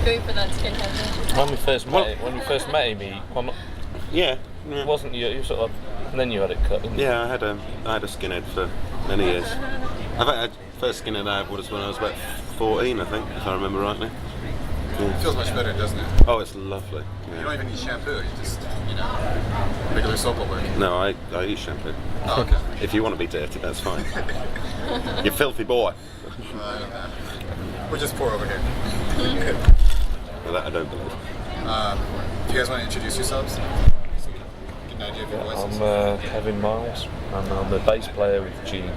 Going for that skinhead. When we first met him, Yeah. wasn't you sort of, and then you had it cut, didn't you? Yeah, I had a skinhead for many years. I think first skinhead I had was when I was about 14, I think, if I remember rightly. Yeah. It feels much better, doesn't it? Oh, it's lovely. Yeah. You don't even need shampoo, you just, regular soap will work. No, I use shampoo. Oh, okay. If you want to be dirty, that's fine. You filthy boy. I don't know. We're just poor over here. Well, that I don't believe. Do you guys want to introduce yourselves? Get an idea of your voices. I'm Kevin Miles, and I'm the bass player with Gene.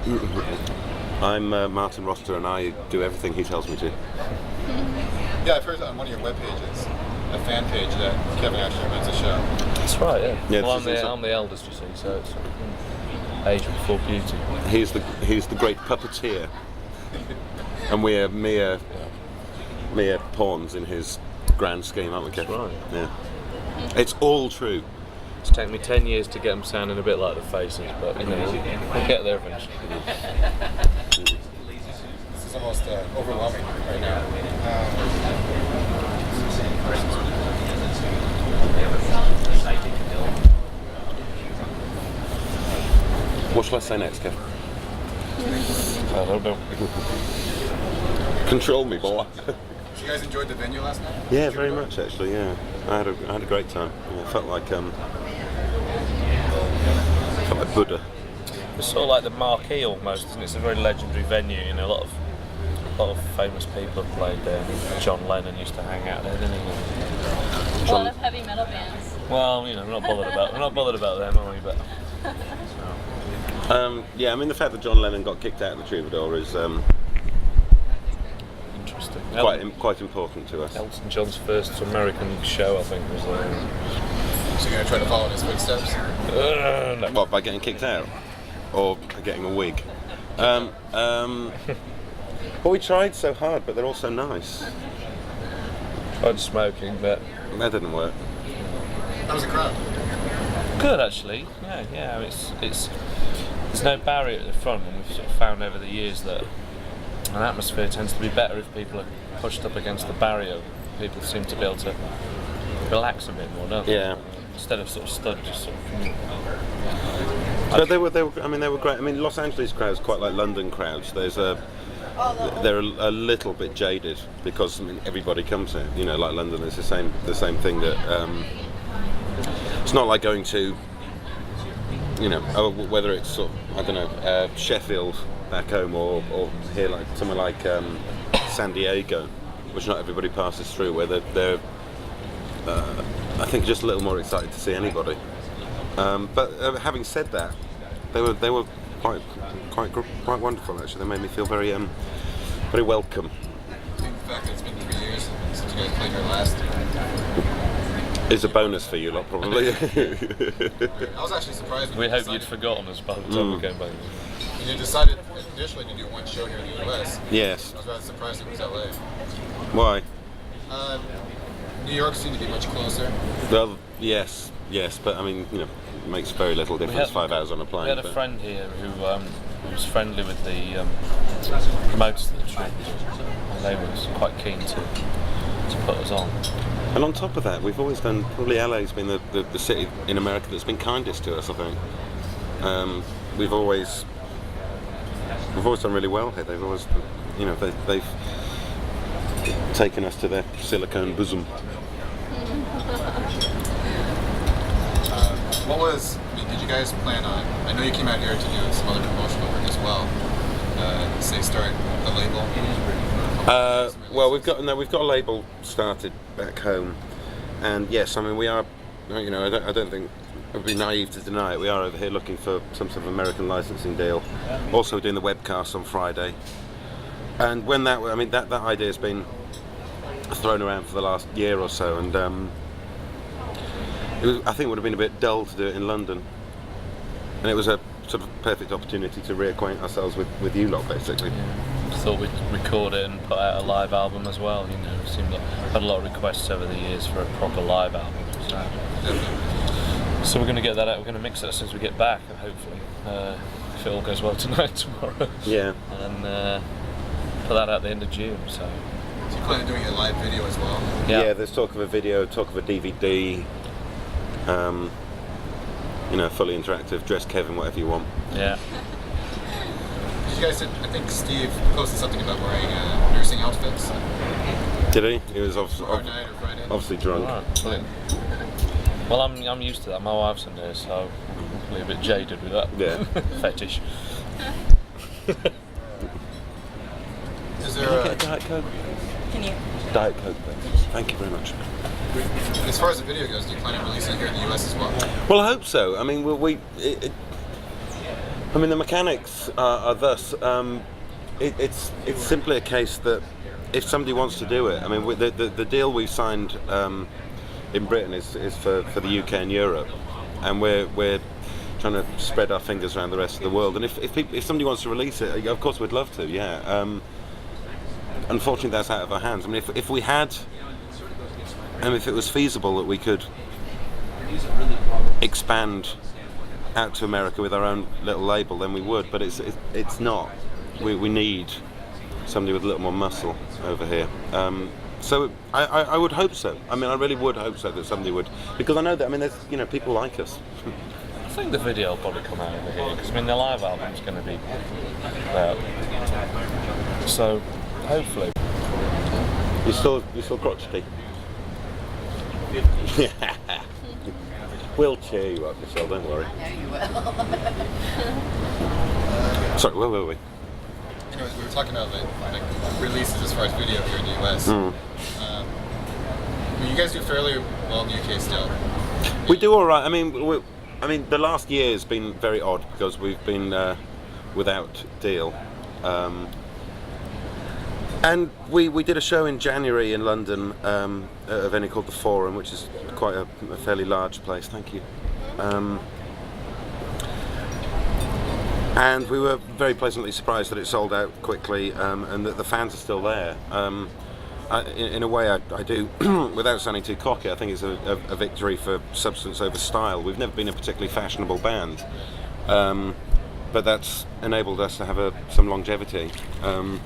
I'm Martin Roster, and I do everything he tells me to. Yeah, I've heard on one of your web pages, a fan page, that Kevin actually runs a show. That's right, yeah. Well, this I'm the eldest, you see, so it's age before beauty. He's the great puppeteer, and we're mere pawns in his grand scheme, aren't we, Kevin? That's right. Yeah. It's all true. It's taken me 10 years to get them sounding a bit like the Faces, but we'll get there eventually. This is almost overwhelming right now. What shall I say next, Kevin? I don't know. Control me, boy. So you guys enjoyed the venue last night? Yeah, very much actually. Yeah, I had a great time. Yeah, I felt like Buddha. It's sort of like the Marquee almost, and it's a very legendary venue. A lot of famous people have played there. John Lennon used to hang out there, didn't he? A lot of heavy metal bands. Well, we're not bothered about them, are we? But yeah, I mean the fact that John Lennon got kicked out of the Troubadour is interesting. quite important to us. Elton John's first American show, I think, was So you're going to try to follow in his footsteps? no. What, by getting kicked out? Or getting a wig? Well, we tried so hard, but they're all so nice. Tried smoking, but That didn't work. How was the crowd? good actually. Yeah. It's there's no barrier at the front, and we've sort of found over the years that an atmosphere tends to be better if people are pushed up against the barrier. People seem to be able to relax a bit more, don't they? Yeah. Instead of sort of stood, just sort of. But they were great. I mean, Los Angeles crowds quite like London crowds. They're a little bit jaded because everybody comes here. Like London, it's the same thing that. It's not like going to, whether it's sort of, I don't know, Sheffield back home or here, like somewhere like San Diego, which not everybody passes through, where they're I think just a little more excited to see anybody. But having said that, they were quite wonderful actually. They made me feel very welcome. I think the fact that it's been 3 years since you guys played your last. Is a bonus for you lot, probably. I was actually surprised when We you hope decided, you'd forgotten us by the time we came back. when you decided initially to do one show here in the US. Yes. I was rather surprised it was LA. Why? New York seemed to be much closer. Well, yes, but I mean, it makes very little difference. 5 hours on a plane. We had a friend here who was friendly with the promoters of the trip, and they were quite keen to put us on. And on top of that, we've always done. Probably LA's been the city in America that's been kindest to us. I think we've always done really well here. They've always, they've taken us to their silicone bosom. Did you guys plan on, I know you came out here to do some other promotional work as well, say start the label? Well, we've got a label started back home, and yes, I mean we are, I don't think it would be naive to deny it. We are over here looking for some sort of American licensing deal. Also doing the webcast on Friday, and when that idea has been thrown around for the last year or so, and I think it would have been a bit dull to do it in London, and it was a sort of perfect opportunity to reacquaint ourselves with you lot, basically. Yeah. Thought we'd record it and put out a live album as well. It seemed like I've had a lot of requests over the years for a proper live album. So we're going to get that out. We're going to mix it as soon as we get back, hopefully, if it all goes well tonight, tomorrow. Yeah. And put that out at the end of June. So you plan on doing a live video as well? Yeah, there's talk of a video, talk of a DVD. Fully interactive. Dress Kevin, whatever you want. Yeah. You guys did, I think Steve posted something about wearing nursing outfits. Did he? He was Tomorrow night or Friday. obviously drunk. Right, brilliant. Well, I'm used to that. My wife's in there, so I'm probably a bit jaded with that. Yeah. Fetish. Is Can I there get a Diet Coke? Can you? Diet Coke, please. Thank you very much. as far as the video goes, do you plan on releasing it here in the US as well? Well, I hope so. I mean, the mechanics are thus. It's simply a case that if somebody wants to do it, I mean, the deal we've signed in Britain is for the UK and Europe, and we're trying to spread our fingers around the rest of the world. And if somebody wants to release it, of course we'd love to. Yeah. Unfortunately, that's out of our hands. I mean, if we had, and if it was feasible that we could expand out to America with our own little label, then we would. But it's not. We need somebody with a little more muscle over here. So I would hope so. I mean, I really would hope so that somebody would, because I know that. I mean, there's people like us. I think the video will probably come out over here because the live album's going to be so hopefully. You still crotchety. We'll cheer you up, Michelle. Don't worry. Yeah, you will. Sorry, where were we? Anyways, we were talking about like releases as far as video here in the US. You guys do fairly well in the UK still. We do all right. I mean, the last year has been very odd because we've been without deal, and we did a show in January in London at a venue called the Forum, which is quite a fairly large place. Thank you. And we were very pleasantly surprised that it sold out quickly, and that the fans are still there. In a way, I do, without sounding too cocky, I think it's a victory for substance over style. We've never been a particularly fashionable band, but that's enabled us to have some longevity. And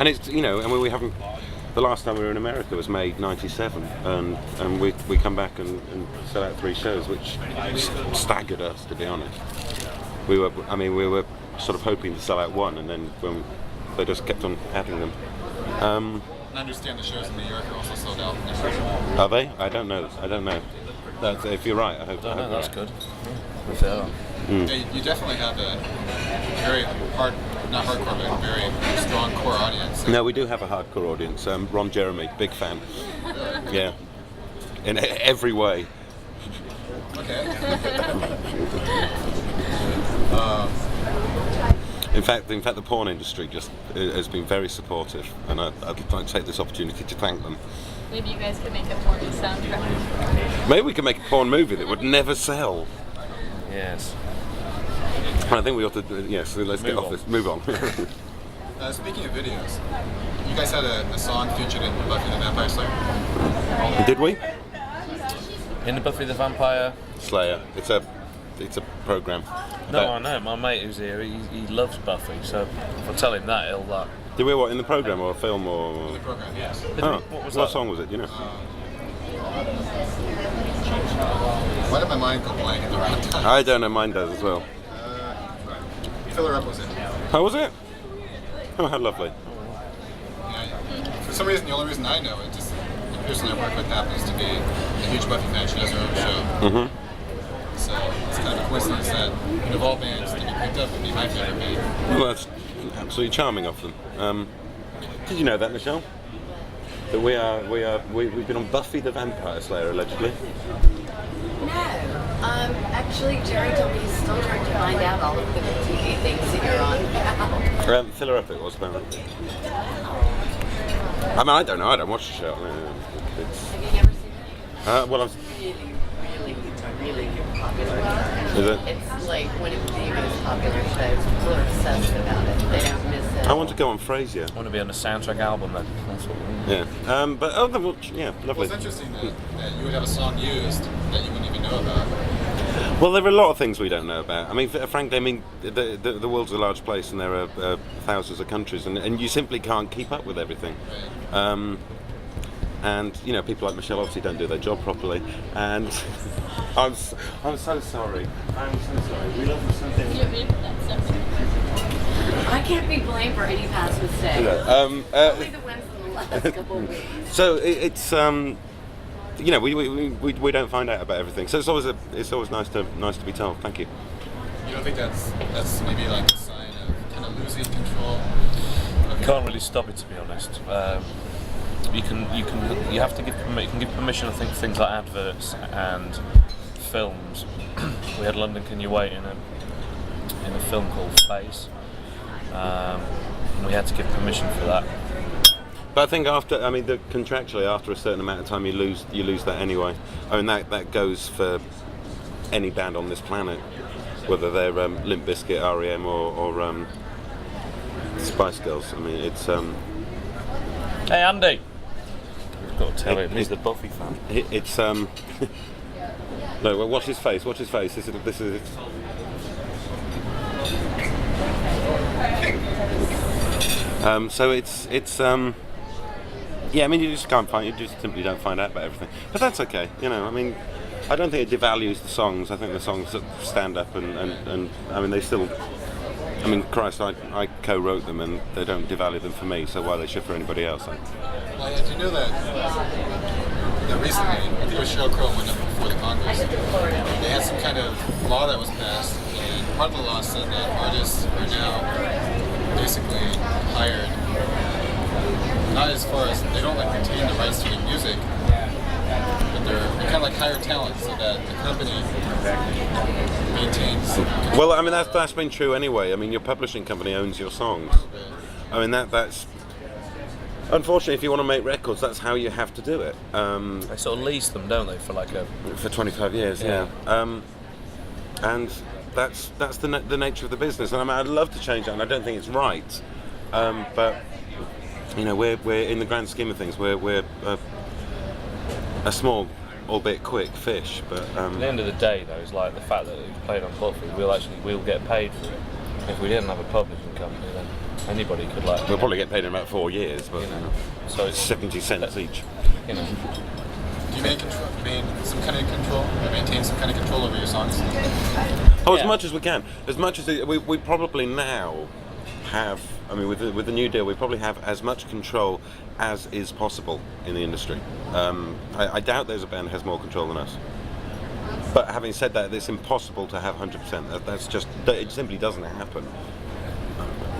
it's, we haven't. The last time we were in America was May '97, and we come back and sell out 3 shows, which staggered us, to be honest. We were sort of hoping to sell out 1, and then when they just kept on adding them. I understand the shows in New York are also sold out. Are they? I don't know. If you're right, I hope. I don't know. That's right. good. If they are. Yeah, you definitely have a very not hardcore, but a very strong core audience. No, we do have a hardcore audience. Ron Jeremy, big fan. Yeah, in every way. Okay. In fact, the porn industry just has been very supportive, and I'd like to take this opportunity to thank them. Maybe you guys could make a porn soundtrack. Maybe we could make a porn movie that would never sell. Yes. I think we ought to. Yes, let's get off this. Move on. Speaking of videos, you guys had a song featured in Buffy the Vampire Slayer. Did we? In the Buffy the Vampire Slayer. It's a program. No, I know. My mate who's here, he loves Buffy, so if I tell him that, he'll like... Did we what, in the program or a film or? The program, yes. Oh, What what song was it? Do you know? Why did my mind go blank at the right time? I don't know. Mine does as well. Filler Up was it. How was it? Oh, how lovely. Yeah, for some reason, the only reason I know it, just the person I work with happens to be a huge Buffy fan. She does her own show. Mm-hmm. So it's kind of a coincidence that of all bands to be picked up would be my favorite band. Well, that's absolutely charming of them. Did you know that, Michelle? That we've been on Buffy the Vampire Slayer, allegedly. No. Actually, Jerry told me he's still trying to find out all of the TV things that you're on now. Fill her up, it was apparently. I mean, I don't know. I don't watch the show. I mean, it's, Have you never seen it? well, I've. Really popular. Is it? It's like one of the most popular shows. People are obsessed about it. They don't miss it. I want to go on Frasier. I want to be on the soundtrack album then. That's what Yeah. But yeah, Well, lovely. it's interesting that you would have a song used that you wouldn't even know about. Well, there are a lot of things we don't know about. I mean, frankly, I mean, the world's a large place, and there are thousands of countries, and you simply can't keep up with everything. And you know, people like Michelle obviously don't do their job properly. And I'm so sorry. I'm so sorry. We love something. You mean that's something? I can't be blamed for any past mistakes. No, Only the ones in the last couple of weeks. So it's you know, we don't find out about everything. So it's always nice to be told. Thank you. You don't think that's maybe like a sign of kind of losing control? You can't really stop it, to be honest. You have to give permission. I think for things like adverts and films. We had London Can You Wait in a film called Face. And we had to give permission for that. But I think contractually, after a certain amount of time, you lose that anyway. I mean, that goes for any band on this planet, whether they're Limp Bizkit, R.E.M. or Spice Girls. I mean, it's. Hey, Andy. We've got to tell him he's the Buffy fan. It's no. Well, watch his face. Watch his face. This is. So it's yeah, I mean, you just simply don't find out about everything. But that's okay, you know, I mean, I don't think it devalues the songs. I think the songs stand up and I mean, they still, I mean, Christ, I co-wrote them and they don't devalue them for me, so why they should for anybody else? Well, did you know that recently, I think it was Sheryl Crow went up before the Congress, they had some kind of law that was passed, and part of the law said that artists are now basically hired, not as far as they don't like retain the rights to their music, but they're kind of like hired talent, so that the company maintains. Well, I mean, that's been true anyway. I mean, your publishing company owns your songs. I mean, that's unfortunately, if you want to make records, that's how you have to do it. They sort of lease them, don't they, for 25 years, yeah. And that's the nature of the business. And I mean, I'd love to change that, and I don't think it's right. But you know, we're in the grand scheme of things, we're a small, albeit quick fish. But at the end of the day, though, it's like the fact that we played on Buffy, we'll get paid for it. If we didn't have a publishing company, then anybody could we'll probably get paid in about 4 years, but you know, so it's 70 cents each. You know. Do you maintain some kind of control over your songs? Oh, as much as we can. As much as we probably now have. I mean, with the new deal, we probably have as much control as is possible in the industry. I doubt there's a band that has more control than us. But having said that, it's impossible to have 100%. It simply doesn't happen.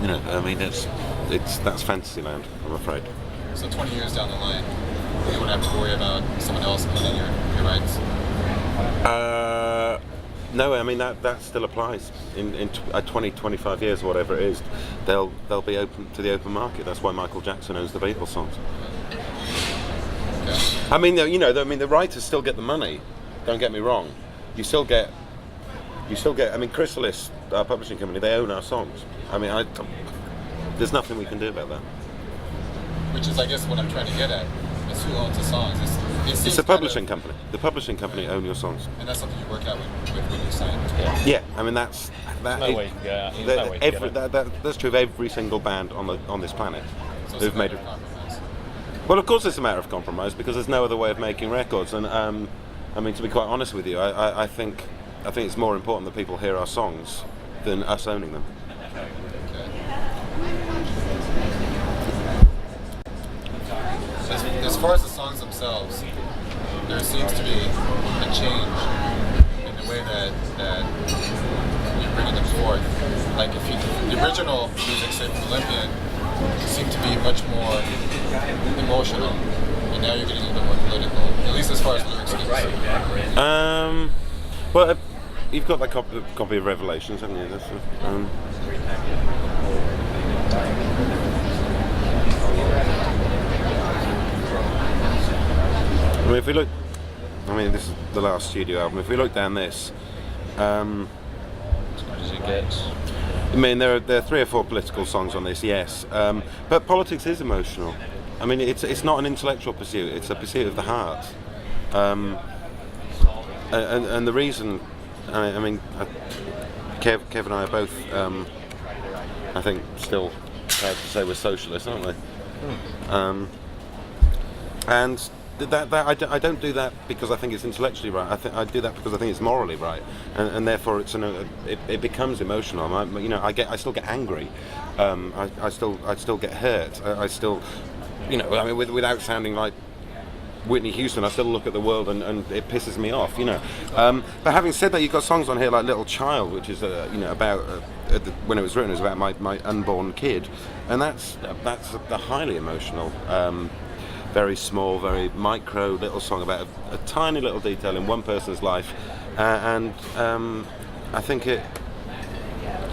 You know, I mean, that's fantasy land, I'm afraid. So 20 years down the line, you won't have to worry about someone else owning your rights? No, I mean, that still applies. In 20, 25 years, whatever it is, they'll be open to the open market. That's why Michael Jackson owns the Beatles songs. Okay. I mean, the writers still get the money. Don't get me wrong. You still get. I mean, Chrysalis, our publishing company, they own our songs. I mean, there's nothing we can do about that. Which is, I guess, what I'm trying to get at. Is who owns the songs. It's the publishing company. The publishing company own your songs. And that's something you work out with when you sign. Yeah, I mean that. No way you can get out. That's true of every single band on this planet. So who've made it. Compromise. Well, of course, it's a matter of compromise because there's no other way of making records. And I mean, to be quite honest with you, I think it's more important that people hear our songs than us owning them. As far as the songs themselves, there seems to be a change in the way that you're bringing them forth. Like the original music, say from Olympian, seemed to be much more emotional, and now you're getting a little bit more political. At least as far as lyrics go. Well, you've got that copy of Revelations, haven't you? That's, I mean, if we look, this is the last studio album. If we look down this, as good as it gets. I mean, there are 3 or 4 political songs on this, yes, but politics is emotional. I mean, it's not an intellectual pursuit; it's a pursuit of the heart. And the reason I mean, Kev and I are both, I think, still proud to say we're socialists, aren't we? And I don't do that because I think it's intellectually right. I do that because I think it's morally right, and therefore it becomes emotional. I still get angry. I still get hurt. I still, I mean, without sounding like Whitney Houston, I still look at the world and it pisses me off, But having said that, you've got songs on here like Little Child, which is about when it was written, it was about my unborn kid, and that's a highly emotional, very small, very micro little song about a tiny little detail in one person's life, and I think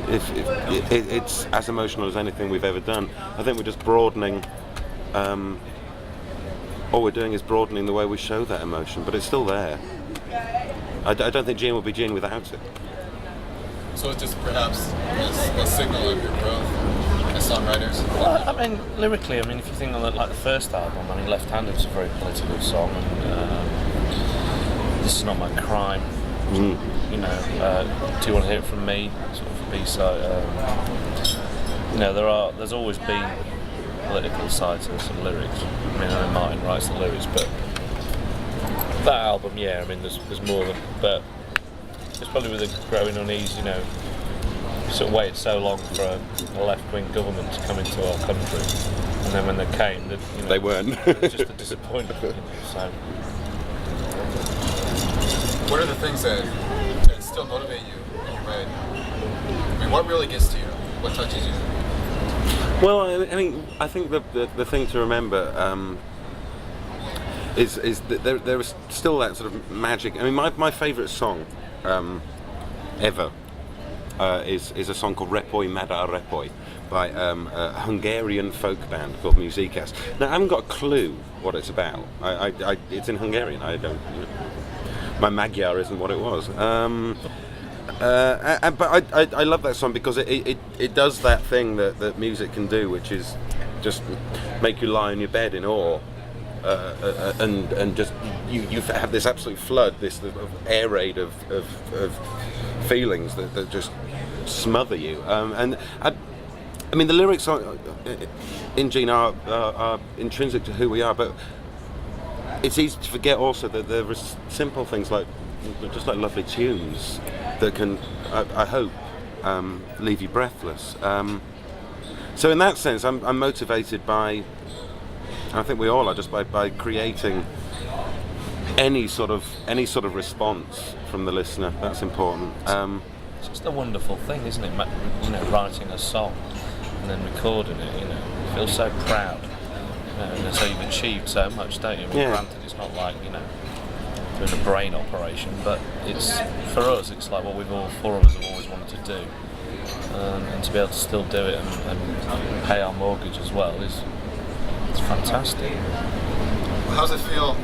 it's as emotional as anything we've ever done. I think we're just broadening. All we're doing is broadening the way we show that emotion, but it's still there. I don't think Gene would be Gene without it. So it's just perhaps a signal of your growth as songwriters? Well, I mean, lyrically, if you think of the first album, Left Handed was a very political song, and This Is Not My Crime. Do You Want to Hear It From Me? Sort of B-side. There's always been political sides to some lyrics. I know Martin writes the lyrics, but that album, there's more than. But it's probably with the growing unease, sort of waited so long for a left-wing government to come into our country, and then when they came, they weren't. Just a disappointment. So, what are the things that still motivate you when you write? I mean, what really gets to you? What touches you? Well, I think the thing to remember is that there is still that sort of magic. My favourite song ever is a song called Repoj Mada Repoj by a Hungarian folk band called Muzikas. Now, I haven't got a clue what it's about. It's in Hungarian. I don't. My Magyar isn't what it was. But I love that song because it does that thing that music can do, which is just make you lie on your bed in awe, and just you have this absolute flood, this air raid of feelings that just smother you. The lyrics in Gene are intrinsic to who we are, but it's easy to forget also that there are simple things like lovely tunes that can, I hope, leave you breathless. So in that sense, I'm motivated by, I think we all are, just by creating any sort of response from the listener. That's important. it's just a wonderful thing, isn't it? Writing a song and then recording it. You feel so proud. And so you've achieved so much, don't you? Granted, it's not like doing a brain operation, but it's for us. It's like what four of us have always wanted to do, and to be able to still do it and pay our mortgage as well it's fantastic. How's it feel?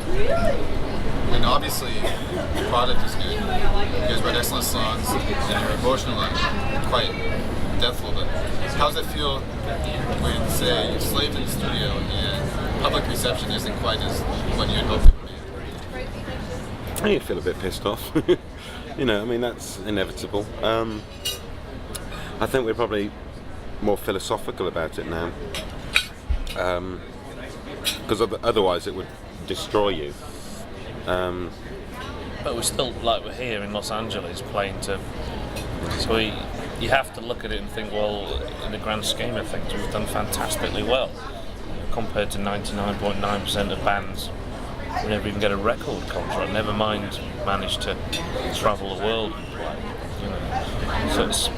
Obviously, the product is good. You guys write excellent songs, and you're emotional and quite depthful. But how does it feel when, say, you've slaved in the studio and public reception isn't quite as what you'd hoped it would be? You feel a bit pissed off. That's inevitable. I think we're probably more philosophical about it now, because otherwise it would destroy you. But we're still, we're here in Los Angeles playing to. So you have to look at it and think, well, in the grand scheme of things, we've done fantastically well compared to 99.9% of bands. We never even get a record contract. Never mind manage to travel the world and play. So it's.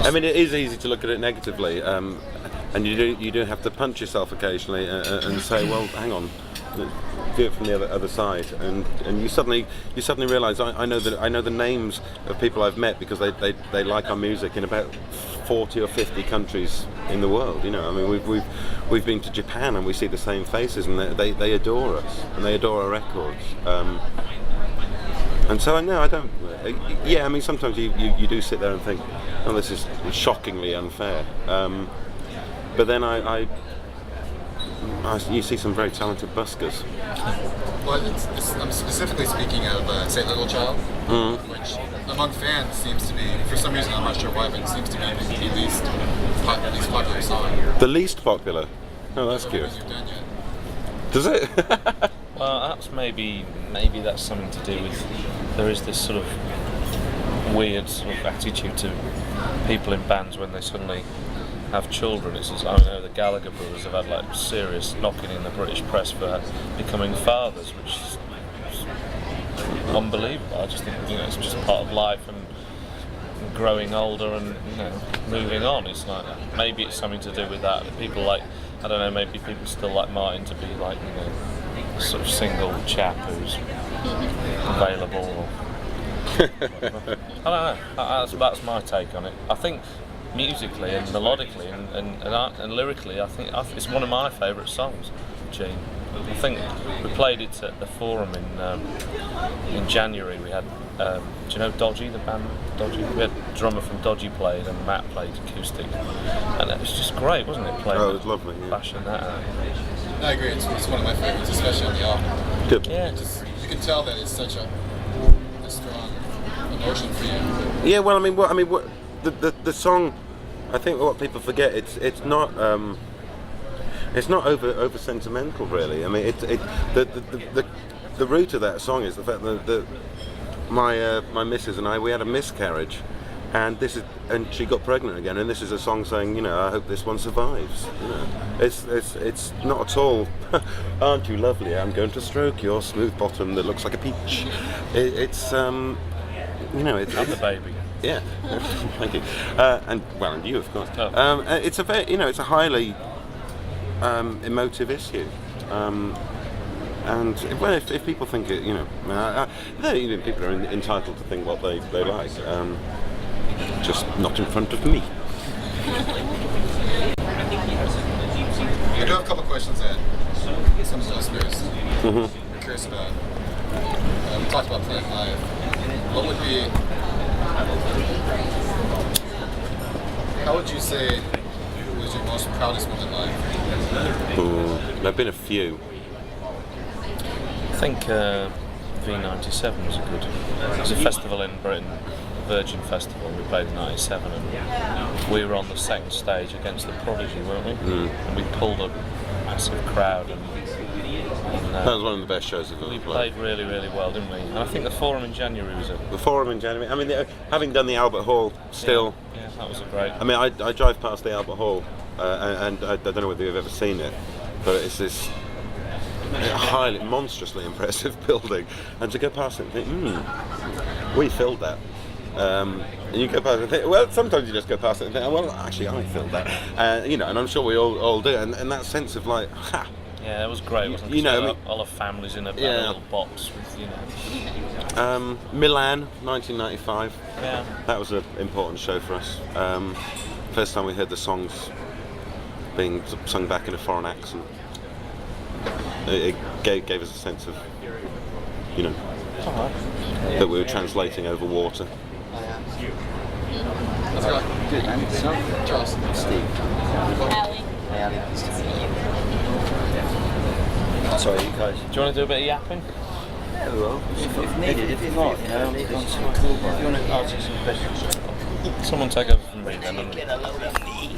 It is easy to look at it negatively, and you do have to punch yourself occasionally and say, well, hang on, do it from the other side, and you suddenly realise I know the names of people I've met because they like our music in about 40 or 50 countries in the world. We've been to Japan and we see the same faces, and they adore us and they adore our records. And so I don't. Sometimes you do sit there and think, oh, this is shockingly unfair. But then you see some very talented buskers. Well, I'm specifically speaking of, say, Little Child, which among fans seems to be, for some reason, I'm not sure why, but it seems to be the least popular song. The least popular. Oh, that's I cute. don't think you've done yet. Does it? Well, that's maybe that's something to do with there is this sort of weird sort of attitude to people in bands when they suddenly have children. It's as I know the Gallagher brothers have had like serious knocking in the British press for becoming fathers, which is unbelievable. I just think it's just part of life and growing older and moving on. It's like maybe it's something to do with that. People like I don't know. Maybe people still like Martin to be like sort of single chap who's available. Or, I don't know. That's my take on it. I think musically and melodically and lyrically, I think it's one of my favourite songs, Gene. I think we played it at the Forum in January. We had, do you know Dodgy, the band Dodgy? We had a drummer from Dodgy played and Matt played acoustic, and it was just great, wasn't it? Playing Oh, it was lovely. Yeah. bashing that out. I agree. It's one of my favorites, especially on the album. Good. Yeah. You can tell that it's such a strong emotion for you. Yeah. Well, what the song. I think what people forget it's not over sentimental really. I mean the root of that song is the fact that my missus and I, we had a miscarriage, and she got pregnant again, and this is a song saying I hope this one survives. It's not at all aren't you lovely, I'm going to stroke your smooth bottom that looks like a peach. It's And the baby. yeah, thank you, and you of course. Oh. It's a very, it's a highly emotive issue, and if people think it, people are entitled to think what they like, just not in front of me. I do have a couple questions that some of the listeners are curious about. We talked about playing live. What would be? How would you say was your most proudest moment live? There have been a few. I think V97 was it was a festival in Britain, Virgin Festival. We played in '97, and we were on the second stage against the Prodigy, weren't we? And we pulled a massive crowd, and That was one of the best shows I've ever we played. played really, really well, didn't we? And I think the Forum in January was a The Forum in January. I mean, having done the Albert Hall, still. yeah, that was a great. I mean, I drive past the Albert Hall, and I don't know whether you've ever seen it, but it's this highly, monstrously impressive building, and to go past it and think, we filled that. And you go past it and think, well, sometimes you just go past it and think, well, actually, I filled that. And I'm sure we all do, and that sense of like, ha. Yeah, it was great, wasn't it? All the families in a little box with, Milan, 1995. Yeah. That was an important show for us. First time we heard the songs being sung back in a foreign accent. It gave us a sense of, that we were translating over water. Let's go. Good, man. So, Charles. Steve. Allie. Hey, Ali. Nice to meet you. Sorry, you guys. Do you want to do a bit of yapping? Yeah, we will. If needed, if not, leave on some cool. If you want to answer some questions. Someone take over from me then. Get a load of me.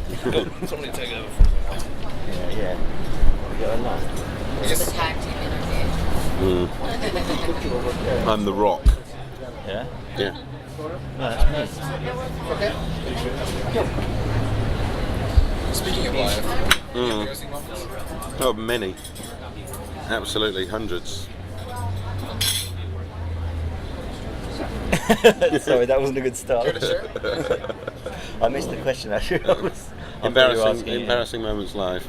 Somebody take over from me. Yeah. We got a lot. It's a tag team interview. I'm the Rock. Yeah? Yeah. No, that's me. Speaking of live, embarrassing moments. Oh, many. Absolutely, hundreds. Sorry, that wasn't a good start. Care to share? I missed the question actually. I thought you were asking you. Embarrassing moments live.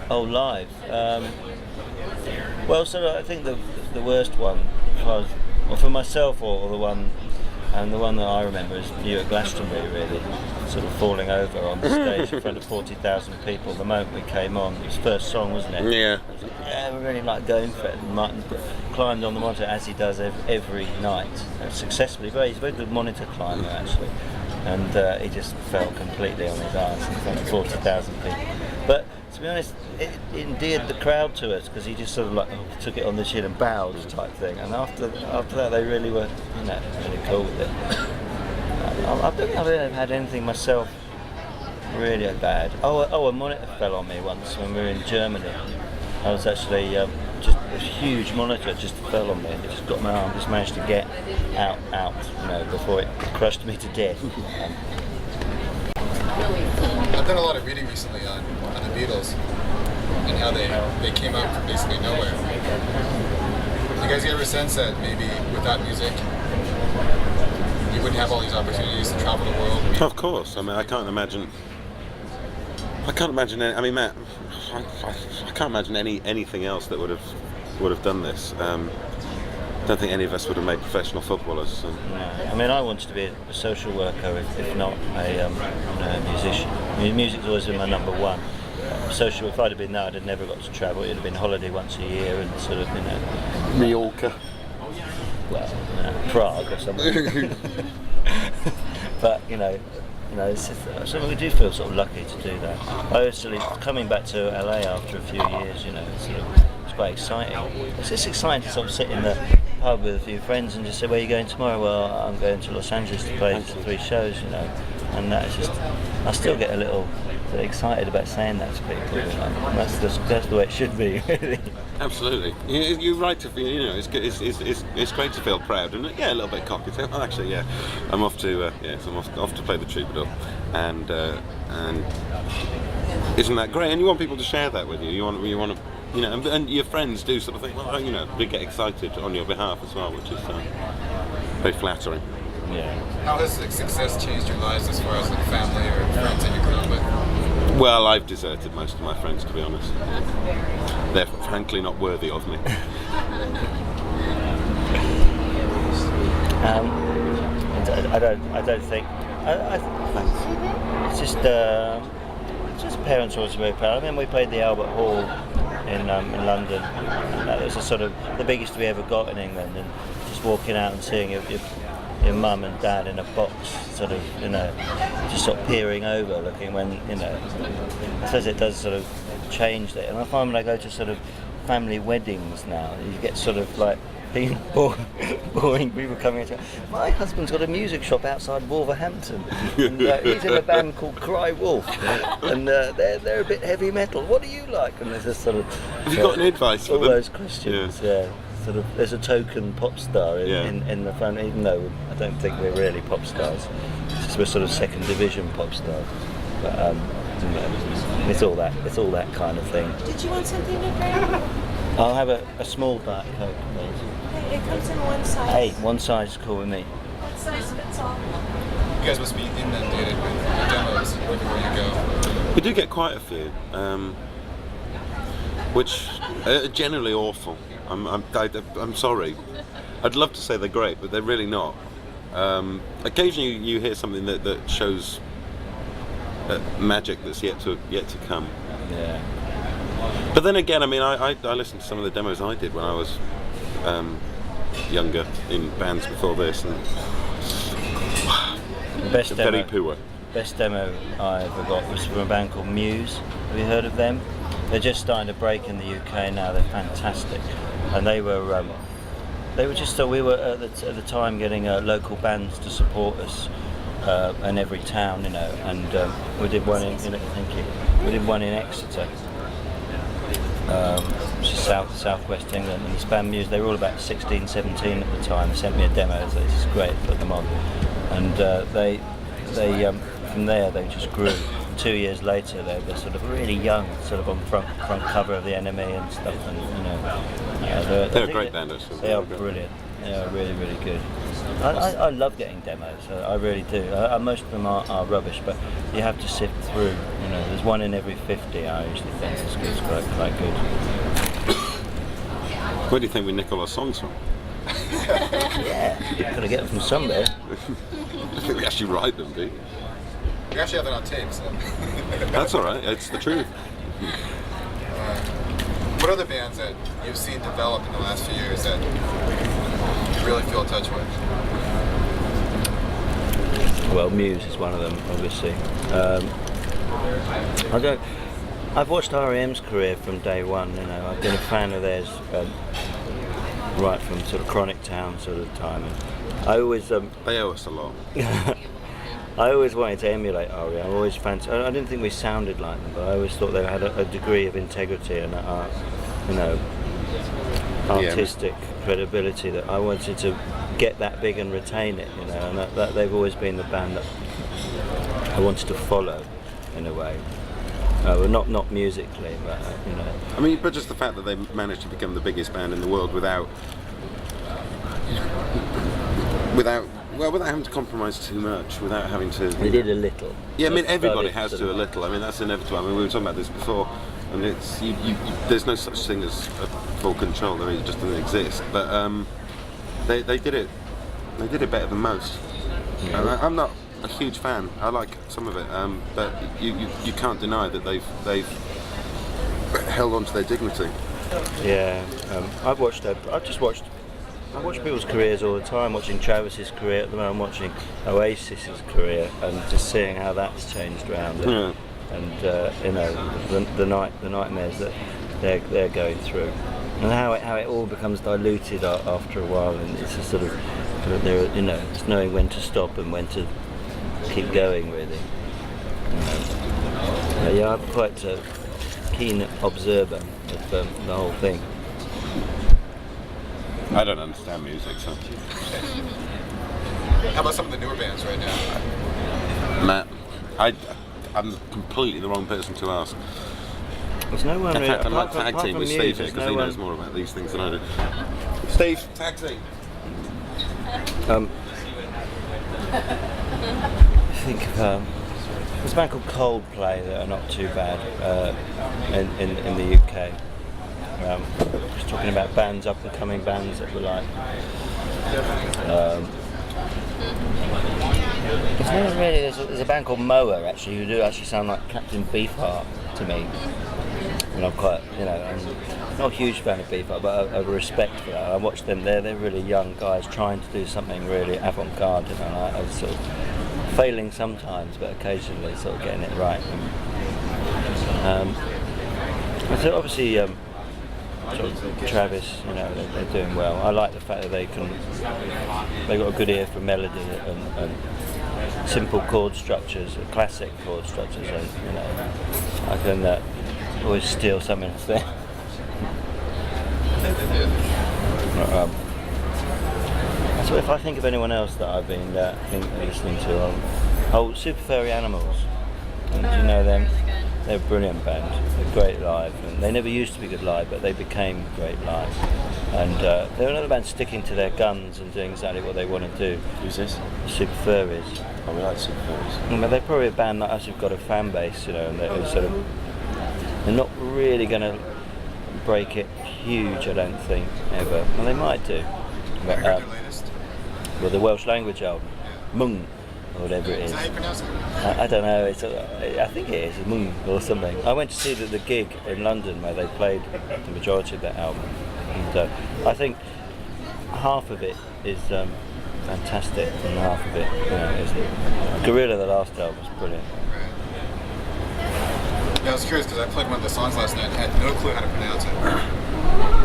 Oh, live. Well, so I think the worst one, for myself, or the one, and the one that I remember is you at Glastonbury, really, sort of falling over on the stage in front of 40,000 people. The moment we came on, it was first song, wasn't it? Yeah. Yeah, we're really like going for it. And Martin climbed on the monitor as he does every night, successfully. He's a very good monitor climber actually, and he just fell completely on his arse in front of 40,000 people. But to be honest, it endeared the crowd to us because he just sort of like took it on the chin and bowed type thing. And after that, they really were, really cool with it. I don't think I've ever had anything myself really bad. A monitor fell on me once when we were in Germany. I was actually just a huge monitor just fell on me and it just got my arm. Just managed to get out, before it crushed me to death. I've done a lot of reading recently on the Beatles and how they came out from basically nowhere. Do you guys get a sense that maybe without music, you wouldn't have all these opportunities to travel the world? Of course. I mean, I can't imagine. I mean, Matt, I can't imagine anything else that would have done this. I don't think any of us would have made professional footballers. So. No. I mean, I wanted to be a social worker, if not a musician. I mean, music's always been my number one. Social. If I'd have been that, I'd have never got to travel. It'd have been holiday once a year and sort of, Mallorca. Well, Prague or something. But it's just, so we do feel sort of lucky to do that. I actually coming back to LA after a few years, it's quite exciting. It's just exciting to sort of sit in the pub with a few friends and just say, "Where are you going tomorrow?" "Well, I'm going to Los Angeles to play 3 shows," and that is just. I still get a little excited about saying that to people. That's the way it should be, really. Absolutely, you're right to feel. It's great to feel proud and a little bit cocky. Oh, actually, I'm off to I'm off to play the troubadour, and isn't that great? And you want people to share that with you. You want to. And your friends do sort of think, well, they get excited on your behalf as well, which is very flattering. Yeah. How has success changed your lives as far as like family or friends that you grew up with? Well, I've deserted most of my friends, to be honest. They're frankly not worthy of me. I don't think. It's just parents always very proud. I mean, we played the Albert Hall in London. That was sort of the biggest we ever got in England, and just walking out and seeing your mum and dad in a box, sort of, just sort of peering over, looking when, I suppose it does sort of change that. And I find when I go to sort of family weddings now, you get sort of like boring people coming and saying, "My husband's got a music shop outside Wolverhampton, and he's in a band called Cry Wolf, and they're a bit heavy metal. What do you like?" And there's this sort of. Have you got any advice for all them? those questions, yeah. Sort of, there's a token pop star in the family, even though I don't think we're really pop stars. We're sort of second division pop stars. But it's all that kind of thing. Did you want something to drink? I'll have a small Diet Coke, please. It comes in one size. Hey, one size is cool with me. One size fits all. You guys must be inundated with demos everywhere you go. We do get quite a few, which are generally awful. I'm sorry. I'd love to say they're great, but they're really not. Occasionally you hear something that shows magic that's yet to come. Yeah. But then again, I mean, I listened to some of the demos I did when I was younger in bands before this, and Best very demo. poor. Best demo I ever got was from a band called Muse. Have you heard of them? They're just starting to break in the UK now. They're fantastic, and they were just. We were at the time getting local bands to support us in every town, and we did one in Exeter, which is southwest England. And this band Muse, they were all about 16, 17 at the time. They sent me a demo, so it's great, put them on, and they from there they just grew. 2 years later, they're sort of really young, sort of on front cover of the NME and stuff, and They're a great band, actually. They are brilliant. They are really, really good. I love getting demos. I really do. Most of them are rubbish, but you have to sift through. There's one in every 50. I usually think it's quite good. Where do you think we nick all our songs from? Yeah, you've got to get them from somewhere. I think we actually write them, do you? We actually have it on tape, so. That's all right. It's the truth. What other bands that you've seen develop in the last few years that you really feel in touch with? Well, Muse is one of them, obviously. I've watched R.E.M's career from day one. I've been a fan of theirs right from sort of Chronic Town sort of time. And I always They owe us a lot. I always wanted to emulate REM. I always fancied. I didn't think we sounded like them, but I always thought they had a degree of integrity and artistic credibility that I wanted to get that big and retain it. And that they've always been the band that I wanted to follow, in a way. Well, not musically, but I mean, but just the fact that they managed to become the biggest band in the world without having to compromise too much, without having to. They did a little. Yeah, I mean, everybody has to a little. I mean, that's inevitable. I mean, we were talking about this before, and it's there's no such thing as full control. I mean, it just doesn't exist. But they did it. They did it better than most. Yeah. I'm not a huge fan. I like some of it, but you can't deny that they've held on to their dignity. Yeah, I watch people's careers all the time. Watching Travis's career at the moment, watching Oasis's career, and just seeing how that's changed around, and the nightmares that they're going through, and how it all becomes diluted after a while, and it's a sort of it's knowing when to stop and when to keep going, really. Yeah, I'm quite a keen observer of the whole thing. I don't understand music, so. How about some of the newer bands right now? Matt, I'm completely the wrong person to ask. There's no one. In fact, I might apart tag team from with Muse, Steve here there's because no he one- knows more about these things than I do. Steve, tag team. I think there's a band called Coldplay that are not too bad in the UK. Just talking about bands, up and coming bands that we like. There's a band called Moa actually who do actually sound like Captain Beefheart to me. And I'm quite, I'm not a huge fan of Beefheart, but I have a respect for that. I watch them. They're really young guys trying to do something really avant-garde, and I was sort of failing sometimes, but occasionally sort of getting it right. So obviously, sort of Travis, they're doing well. I like the fact that they've got a good ear for melody and simple chord structures, classic chord structures, and I can always steal something off there. So if I think of anyone else that I've been listening to, Super Furry Animals. And do you know them? They're a brilliant band. They're great live, and they never used to be good live, but they became great live. And they're another band sticking to their guns and doing exactly what they want to do. Who's this? Super Furries. Oh, we like Super Furries. But they're probably a band that actually got a fan base, and they're not really going to break it huge, I don't think, ever. Well, they might do. But, I heard the latest. well, the Welsh language album, Mung, or whatever it is. Is that how you pronounce it? I don't know. I think it is Mung or something. I went to see the gig in London where they played the majority of that album, and I think half of it is fantastic, and half of it, isn't. Gorilla, the last album, was brilliant. Yeah, I was curious because I played one of the songs last night and had no clue how to pronounce it.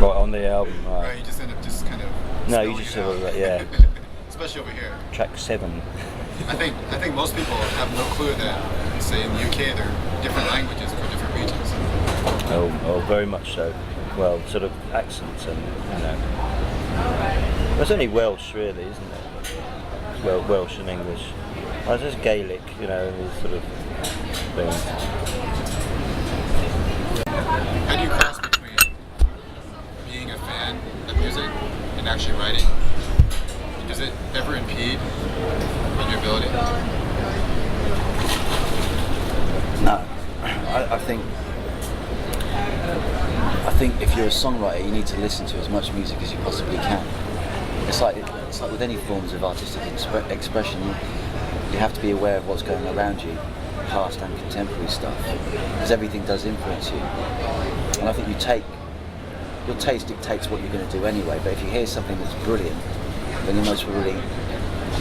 Right on the album, right? Right, you just end up just kind of. No, you spelling just it sort out. of yeah. Especially over here. Track 7. I think most people have no clue that, say, in the UK, there are different languages for different regions. Oh, very much so. Well, sort of accents and Well, it's only Welsh, really, isn't it? Well, Welsh and English. It's just Gaelic, these sort of things. How do you cross between being a fan of music and actually writing? Does it ever impede on your ability? No, I think if you're a songwriter, you need to listen to as much music as you possibly can. It's like with any forms of artistic expression, you have to be aware of what's going on around you, past and contemporary stuff, because everything does influence you. And I think your taste dictates what you're going to do anyway. But if you hear something that's brilliant, then you must really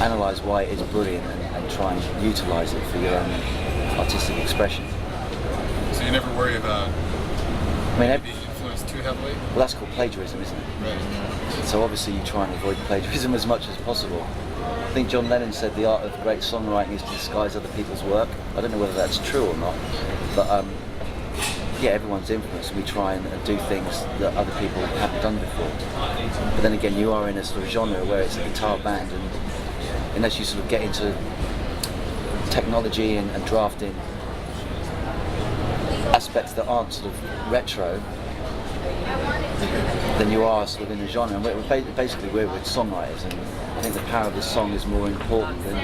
analyse why it is brilliant and try and utilise it for your own artistic expression. So you never worry about being influenced too heavily? Well, that's called plagiarism, isn't it? Right. So obviously you try and avoid plagiarism as much as possible. I think John Lennon said the art of great songwriting is to disguise other people's work. I don't know whether that's true or not, but yeah, everyone's influenced, and we try and do things that other people haven't done before. But then again, you are in a sort of genre where it's a guitar band, and unless you sort of get into technology and drafting aspects that aren't sort of retro, then you are sort of in a genre. And we're songwriters, and I think the power of the song is more important than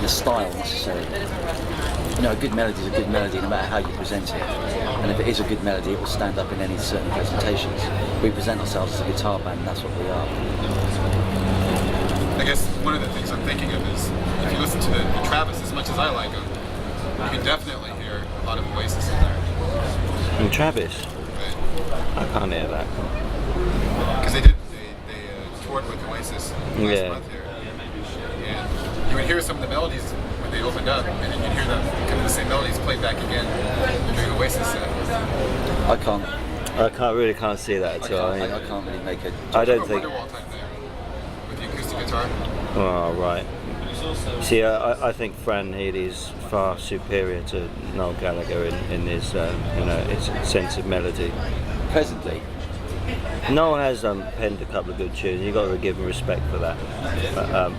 the style necessarily. You know, a good melody is a good melody no matter how you present it. And if it is a good melody, it will stand up in any certain presentations. We present ourselves as a guitar band, and that's what we are. I guess one of the things I'm thinking of is, if you listen to the Travis, as much as I like him, you can definitely hear a lot of Oasis in there. And Travis? Right? I can't hear that. Because they toured with Oasis last month here. And you would hear some of the melodies when they opened up, and then you'd hear them kind of the same melodies played back again during Oasis set. I really can't see that at all. I can't really make a... I don't think... Wonderwall type there, with the acoustic guitar. Oh, right. See, I think Fran Healy is far superior to Noel Gallagher in his, his sense of melody. Presently. Noel has penned a couple of good tunes. You've got to give him respect for that. But,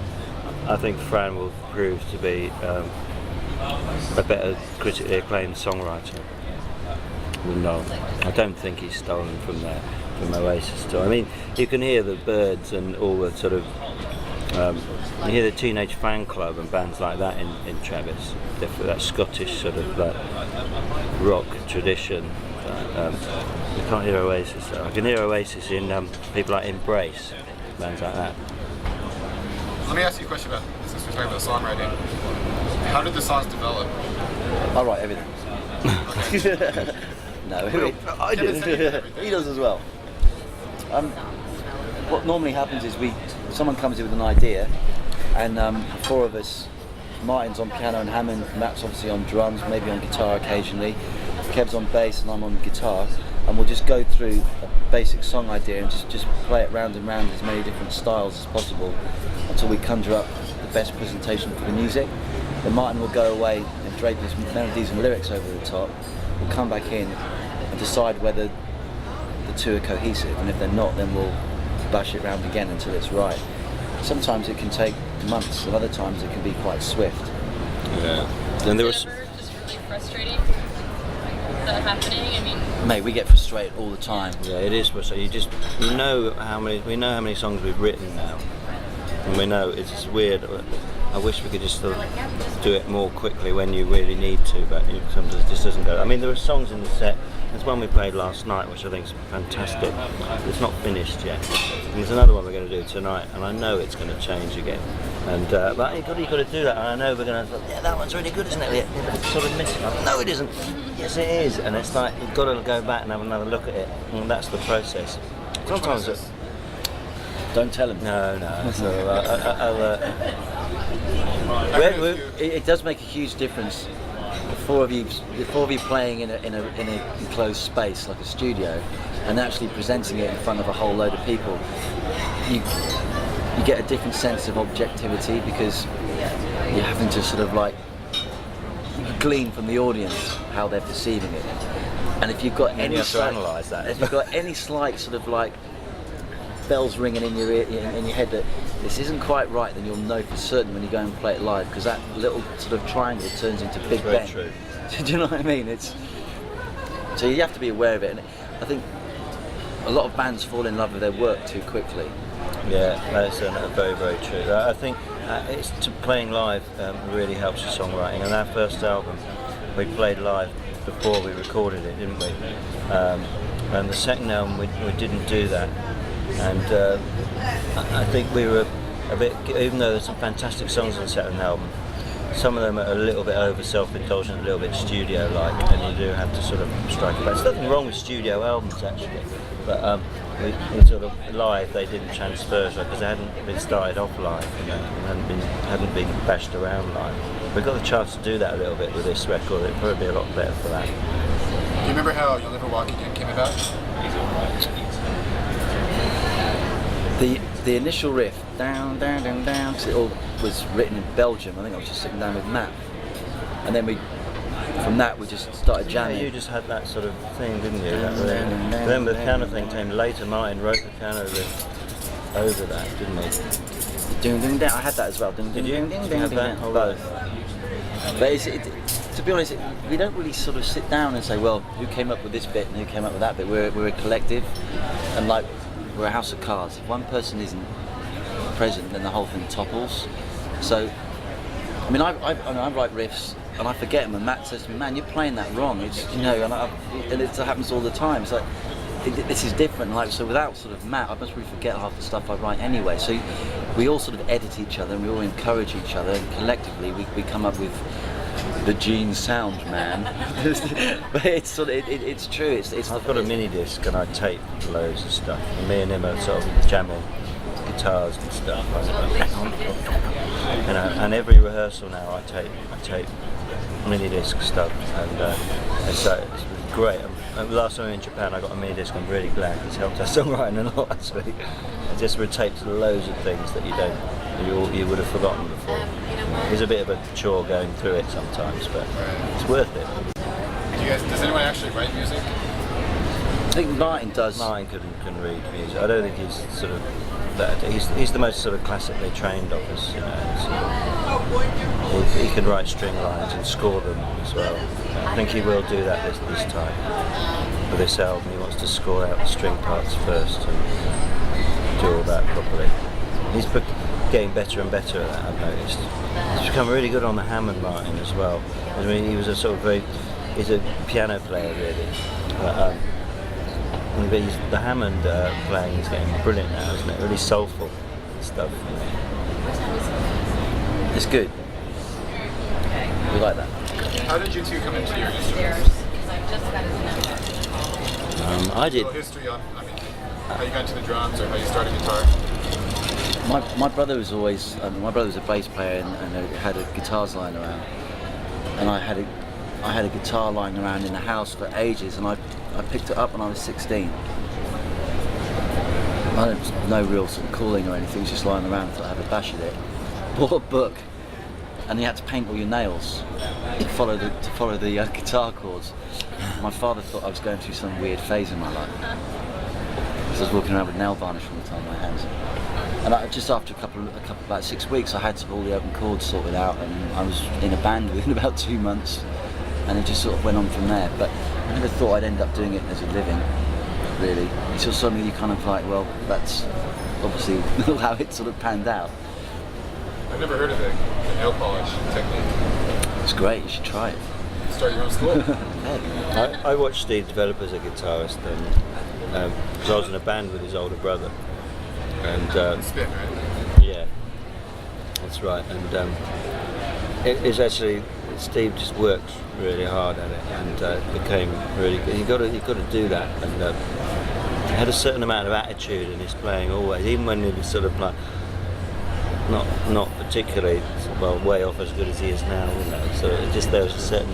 I think Fran will prove to be a better critically acclaimed songwriter than Noel. I don't think he's stolen from Oasis at all. I mean, you can hear the Byrds and all the sort of you hear the Teenage Fan Club and bands like that in Travis. That Scottish sort of rock tradition. You can't hear Oasis though. I can hear Oasis in people like Embrace, bands like that. Let me ask you a question about, since we're talking about songwriting. How did the songs develop? I write everything. No, I do. He does as well. What normally happens is someone comes in with an idea, and four of us, Martin's on piano and Hammond, Matt's obviously on drums, maybe on guitar occasionally, Kev's on bass and I'm on guitar, and we'll just go through a basic song idea and just play it round and round as many different styles as possible until we conjure up the best presentation for the music. Then Martin will go away and drape his melodies and lyrics over the top. We'll come back in and decide whether the two are cohesive, and if they're not, then we'll bash it round again until it's right. Sometimes it can take months, and other times it can be quite swift. Yeah. And there was just really frustrating that happening. I mean, Mate, we get frustrated all the time. Yeah, it is frustrating. We know how many songs we've written now, and we know it's just weird. I wish we could just sort of do it more quickly when you really need to, but sometimes it just doesn't go. I mean, there are songs in the set. There's one we played last night, which I think is fantastic. It's not finished yet. And there's another one we're going to do tonight, and I know it's going to change again. And but you've got to do that. And I know we're going to. Yeah, that one's really good, isn't it? Yeah, but it's sort of missing. No, it isn't. Yes, it is. And it's like you've got to go back and have another look at it. And that's the process. Sometimes don't tell him. No. So it does make a huge difference. Four of you playing in a enclosed space like a studio, and actually presenting it in front of a whole load of people, you get a different sense of objectivity because you're having to sort of like glean from the audience how they're perceiving it. And if you've got any slight, analyse that. If you've got any slight sort of like bells ringing in your ear, in your head that this isn't quite right, then you'll know for certain when you go and play it live, because that little sort of triangle turns into Big Ben. True. Do you know what I mean? So you have to be aware of it, and I think a lot of bands fall in love with their work too quickly. Yeah, that's very, very true. I think playing live really helps with songwriting. And our first album, we played live before we recorded it, didn't we? And the second album, we didn't do that. And I think we were a bit, even though there's some fantastic songs on the second album, some of them are a little bit over self-indulgent, a little bit studio-like, and you do have to sort of strike a balance. There's nothing wrong with studio albums actually, but we sort of live they didn't transfer because they hadn't been started off live, and hadn't been bashed around live. We got the chance to do that a little bit with this record. It'd probably be a lot better for that. Do you remember how You'll Never Walk Again came about? The initial riff, down, down, down, down, 'cause it all was written in Belgium. I think I was just sitting down with Matt, and then from that we just started jamming. Yeah, you just had that sort of thing, didn't you? Then the piano thing came later. Martin wrote the piano riff over that, didn't he? Ding, ding, ding. I had that as well. Ding, ding, Did you? ding, ding, Did ding, you have ding, that? ding. Oh, Both. But to be honest, we don't really sort of sit down and say, well, who came up with this bit and who came up with that bit. We're a collective, and like we're a house of cards. If one person isn't present, then the whole thing topples. So, I mean, I write riffs and I forget them, and Matt says to me, "Man, you're playing that wrong." It's and it happens all the time. It's like this is different. Like so, without sort of Matt, I must really forget half the stuff I write anyway. So we all sort of edit each other and we all encourage each other, and collectively we come up with the Gene sound, man. But it's sort of it's true. I've got a mini disc and I tape loads of stuff. And me and him are sort of jamming guitars and stuff. You know, and every rehearsal now I tape mini disc stuff, and so it's great. Last time in Japan I got a mini disc. I'm really glad it's helped our songwriting a lot actually. It just retapes loads of things that you would have forgotten before. It's a bit of a chore going through it sometimes, but it's worth it. Does anyone actually write music? I think Martin does. Martin can read music. I don't think he's sort of that. He's the most sort of classically trained of us, you know. He can write string lines and score them as well. I think he will do that this time with this album. He wants to score out the string parts first and do all that properly. He's getting better and better at that, I've noticed. He's become really good on the Hammond, Martin, as well. I mean, he was he's a piano player really. But the Hammond playing is getting brilliant now, isn't it? Really soulful stuff. It's good. We like that. How did you two come into your instruments? I did. A little history on, how you got into the drums or how you started guitar? My brother was always, my brother was a bass player and had guitars lying around, and I had a guitar lying around in the house for ages, and I picked it up when I was 16. No real sort of calling or anything, it was just lying around, so I had a bash at it. Bought a book, and you had to paint all your nails to follow the guitar chords. My father thought I was going through some weird phase in my life, because I was walking around with nail varnish all the time on my hands. And just after about 6 weeks, I had all the open chords sorted out, and I was in a band within about 2 months, and it just sort of went on from there. But I never thought I'd end up doing it as a living, really. It's just something you kind of like, well, that's obviously how it sort of panned out. I've never heard of the nail polish technique. It's great, you should try it. Start your own school. I watched Steve develop as a guitarist, and because I was in a band with his older brother. And spin, right? Yeah, that's right. And it's actually Steve just worked really hard at it and became really good. You got to do that, and he had a certain amount of attitude in his playing always, even when he was sort of like not particularly well way off as good as he is now, you know. So it just there was a certain,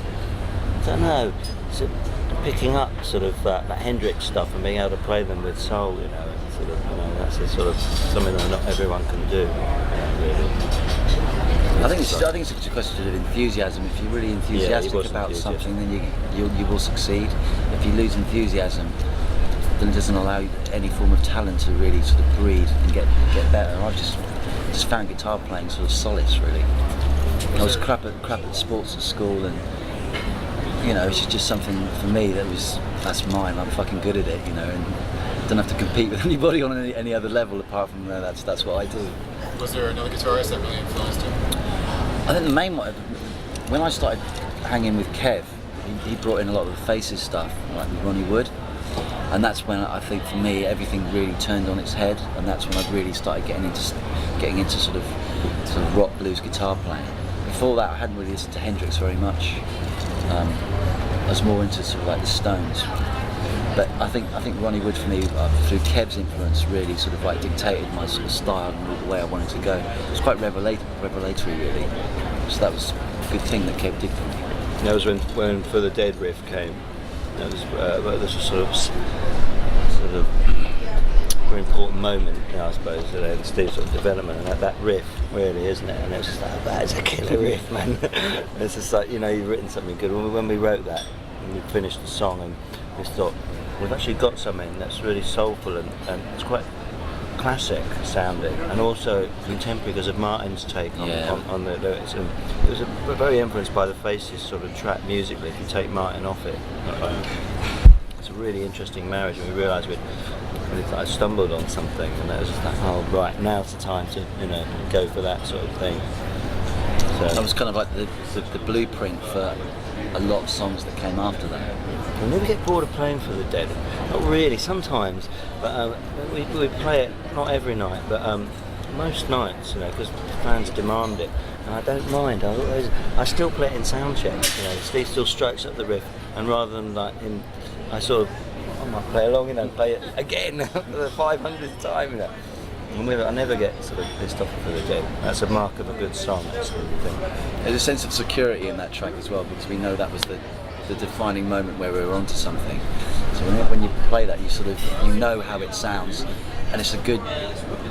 I don't know, sort of picking up sort of that Hendrix stuff and being able to play them with soul, you know. Sort of, you know, that's a sort of something that not everyone can do, really. I think it's just a question of enthusiasm. If you're really enthusiastic about something, then you will succeed. If you lose enthusiasm, then it doesn't allow you any form of talent to really sort of breed and get better. I've just found guitar playing sort of solace, really. I was crap at sports at school, and you know, it's just something for me that's mine. I'm fucking good at it, you know, and don't have to compete with anybody on any other level apart from that's what I do. Was there another guitarist that really influenced you? I think the main one, when I started hanging with Kev, he brought in a lot of the Faces stuff, like with Ronnie Wood, and that's when I think for me everything really turned on its head, and that's when I really started getting into sort of rock blues guitar playing. Before that, I hadn't really listened to Hendrix very much. I was more into sort of like the Stones. But I think Ronnie Wood for me, through Kev's influence, really sort of like dictated my sort of style and the way I wanted to go. It was quite revelatory really. So that was a good thing that Kev did for me. That was when For the Dead riff came. That was a sort of very important moment, I suppose, in Steve's sort of development, and that riff, really, isn't it? And it's just like, that is a killer riff, man. It's just like, you've written something good. When we wrote that, and we finished the song, and we thought, we've actually got something that's really soulful, and it's quite classic sounding, and also contemporary because of Martin's take on the lyrics. And it was very influenced by the Faces sort of track musically, if you take Martin off it. It's a really interesting marriage, and we realised I stumbled on something, and it was just like, oh right, now's the time to go for that sort of thing. So that was kind of like the blueprint for a lot of songs that came after that. We never get bored of playing for the Dead. Not really, sometimes, but we play it not every night, but most nights, because fans demand it, and I don't mind. I still play it in sound checks. Steve still strikes up the riff, and rather than I might play along, play it again for the 500th time, I never get sort of pissed off for the Dead. That's a mark of a good song, actually. There's a sense of security in that track as well, because we know that was the defining moment where we were onto something. So when you play that, you know how it sounds, and it's a good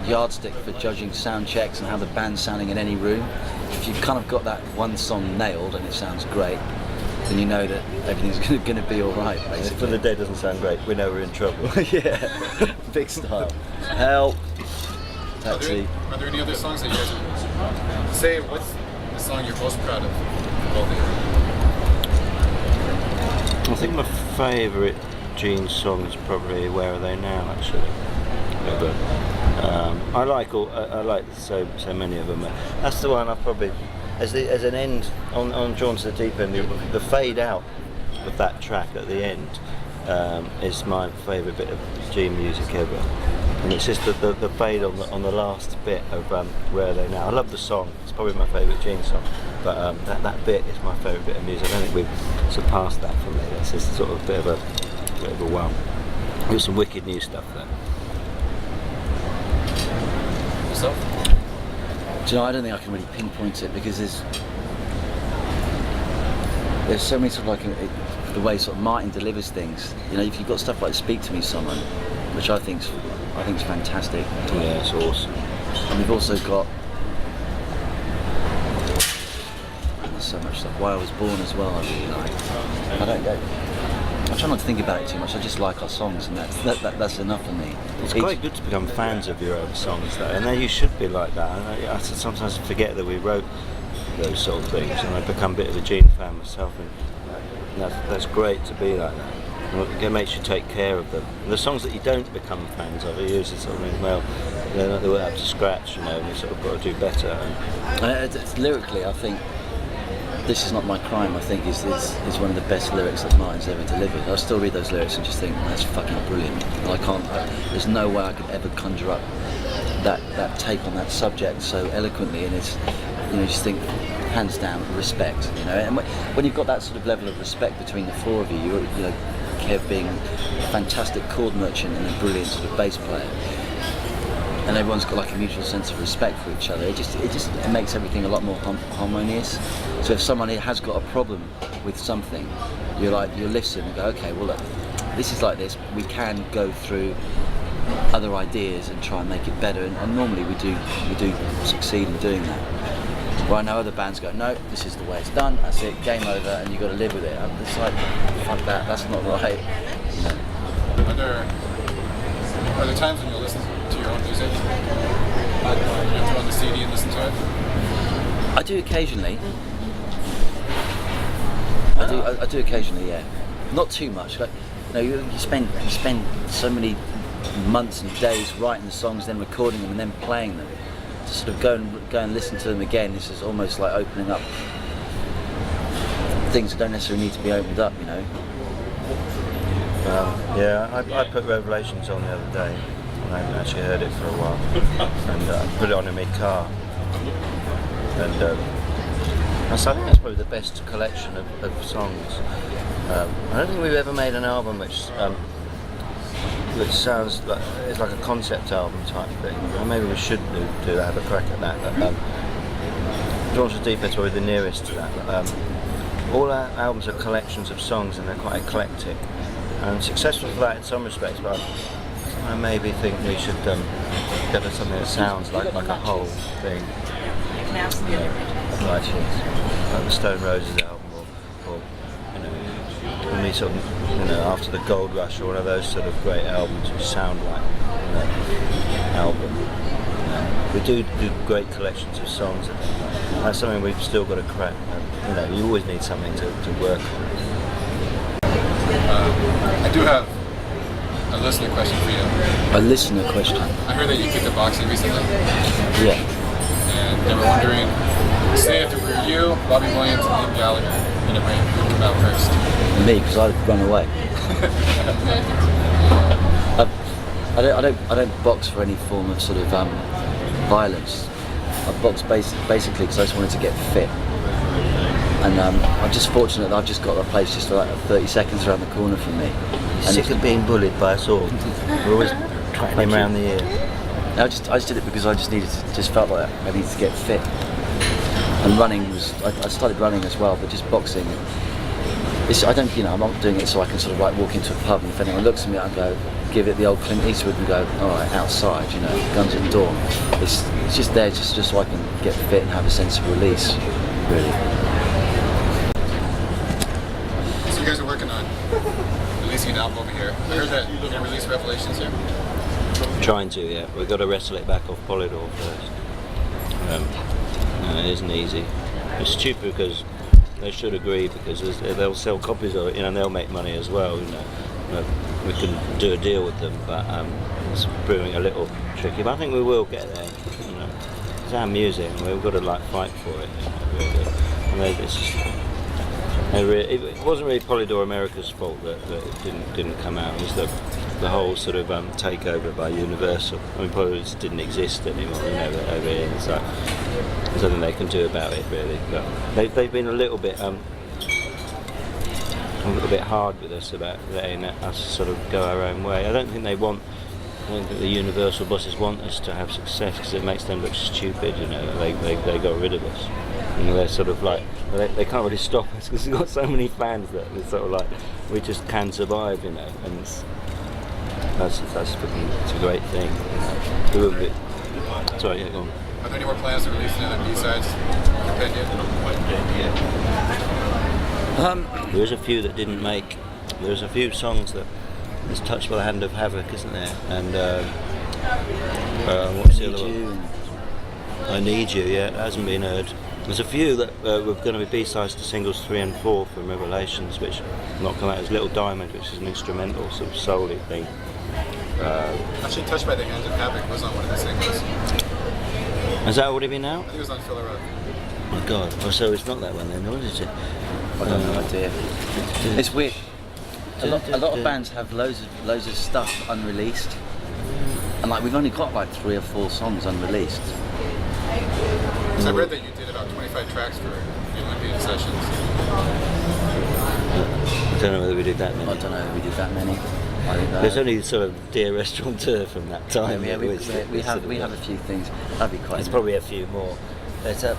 yardstick for judging sound checks and how the band's sounding in any room. If you've kind of got that one song nailed and it sounds great, then you know that everything's going to be all right, basically. For the Dead doesn't sound great, we know we're in trouble. Yeah, big style. Help. Taxi. Are there any other songs that you guys say? What's the song you're most proud of all the year? I think my favourite Gene song is probably "Where Are They Now?" Actually, I like so many of them. That's the one I probably, as an end on Drawn to the Deep End, the fade out of that track at the end is my favourite bit of Gene music ever. And it's just the fade on the last bit of "Where Are They Now?" I love the song. It's probably my favourite Gene song, but that bit is my favourite bit of music. I don't think we've surpassed that for me. It's just sort of a bit of a wow. There's some wicked new stuff there. Yourself? Do you know, I don't think I can really pinpoint it, because there's so many sort of like the way sort of Martin delivers things. If you've got stuff like "Speak to Me, Someone," which I think's fantastic. Yeah, it's awesome. And we've also got so much stuff. "Why I Was Born" as well, I really like. I try not to think about it too much. I just like our songs, and that's enough for me. It's quite good to become fans of your own songs, though, and you should be like that. I sometimes forget that we wrote those sort of things, and I become a bit of a Gene fan myself, and that's great to be like that. It makes you take care of them. And the songs that you don't become fans of are usually sort of, they're not up to scratch, and you sort of got to do better. It's lyrically, I think "This Is Not My Crime," I think is one of the best lyrics that Martin's ever delivered. I still read those lyrics and just think, that's fucking brilliant. There's no way I could ever conjure up that take on that subject so eloquently, and it's, just think, hands down, respect. And when you've got that sort of level of respect between the four of you, Kev being a fantastic chord merchant and a brilliant sort of bass player, and everyone's got a mutual sense of respect for each other, it makes everything a lot more harmonious. So if someone has got a problem with something, you listen and go, okay, well look, this is like this, we can go through other ideas and try and make it better, and normally we do succeed in doing that. Where I know other bands go, no, this is the way it's done, that's it, game over, and you've got to live with it. It's like, fuck that, that's not right. Are there times when you'll listen to your own music? You throw on the CD and listen to it? I do occasionally. I do occasionally, yeah. Not too much. You spend so many months and days writing the songs, then recording them, and then playing them. To sort of go and listen to them again, this is almost like opening up things that don't necessarily need to be opened up, I put Revelations on the other day, and I hadn't actually heard it for a while, and I put it on in my car, and so I think that's probably the best collection of songs. I don't think we've ever made an album which sounds like it's like a concept album type thing. Or maybe we should do that, have a crack at that. Drawn to the Deep End's probably the nearest to that. But, all our albums are collections of songs, and they're quite eclectic and successful for that in some respects. But I maybe think we should get something that sounds like a whole thing. Like the Stone Roses album, or when we sort of, after the Gold Rush, or one of those sort of great albums which sound like album. We do great collections of songs. That's something we've still got to crack. You always need something to work on. I do have a listener question for you. A listener question. I heard that you kicked a boxing recently, Yeah. and they were wondering, say if it were you, Bobby Williams, and Liam Gallagher in a ring, who would come out first? Me, because I'd run away. I don't box for any form of sort of violence. I box basically because I just wanted to get fit. And I'm just fortunate that I've just got a place just like 30 seconds around the corner from me. And Sick of being bullied by a sword. We're always tracking him around the ear. I just did it because I just felt like I needed to get fit. And running was, I started running as well, but just boxing. I'm not doing it so I can sort of like walk into a pub and if anyone looks at me, I go, give it the old Clint Eastwood and go, all right, outside, guns at dawn. It's just there just so I can get fit and have a sense of release, really. So you guys are working on releasing an album over here. I heard that you're going to release Revelations here. Trying to, yeah. We've got to wrestle it back off Polydor first. It isn't easy. It's stupid because they should agree, because they'll sell copies of it, and they'll make money as well. We can do a deal with them, but it's proving a little tricky. But I think we will get there. It's our music, and we've got to fight for it. Really. And it wasn't really Polydor America's fault that it didn't come out. It was the whole sort of takeover by Universal. Polydor just didn't exist anymore. It's like there's nothing they can do about it really. But they've been a little bit hard with us about letting us sort of go our own way. I don't think the Universal bosses want us to have success because it makes them look stupid. They got rid of us. They're sort of like they can't really stop us because we've got so many fans that it's sort of like we just can survive. And that's a great thing. Sorry, yeah, go on. Are there any more plans to release any other B-sides? There's a few that didn't make. There's a few songs that is touched by the hand of Havoc, isn't there? And what's the other one? I Need You. Yeah, it hasn't been heard. There's a few that were going to be B-sides to singles 3 and 4 from Revelations, which have not come out. There's Little Diamond, which is an instrumental sort of soul-y thing. Actually, Touched by the Hands of Havoc was on one of the singles. Has that already been out? I think it was on Filler Rock. Oh my God! Oh, so it's not that one then, or is it? I don't know idea. It's weird. A lot of bands have loads of stuff unreleased, and we've only got 3 or 4 songs unreleased. So I read that you did about 25 tracks for the Olympian sessions. I don't know whether we did that many. I don't know if we did that many. There's only sort of Dear Restaurateur from that time. Yeah, we have a few things. That'd be quite. There's probably a few more. There's the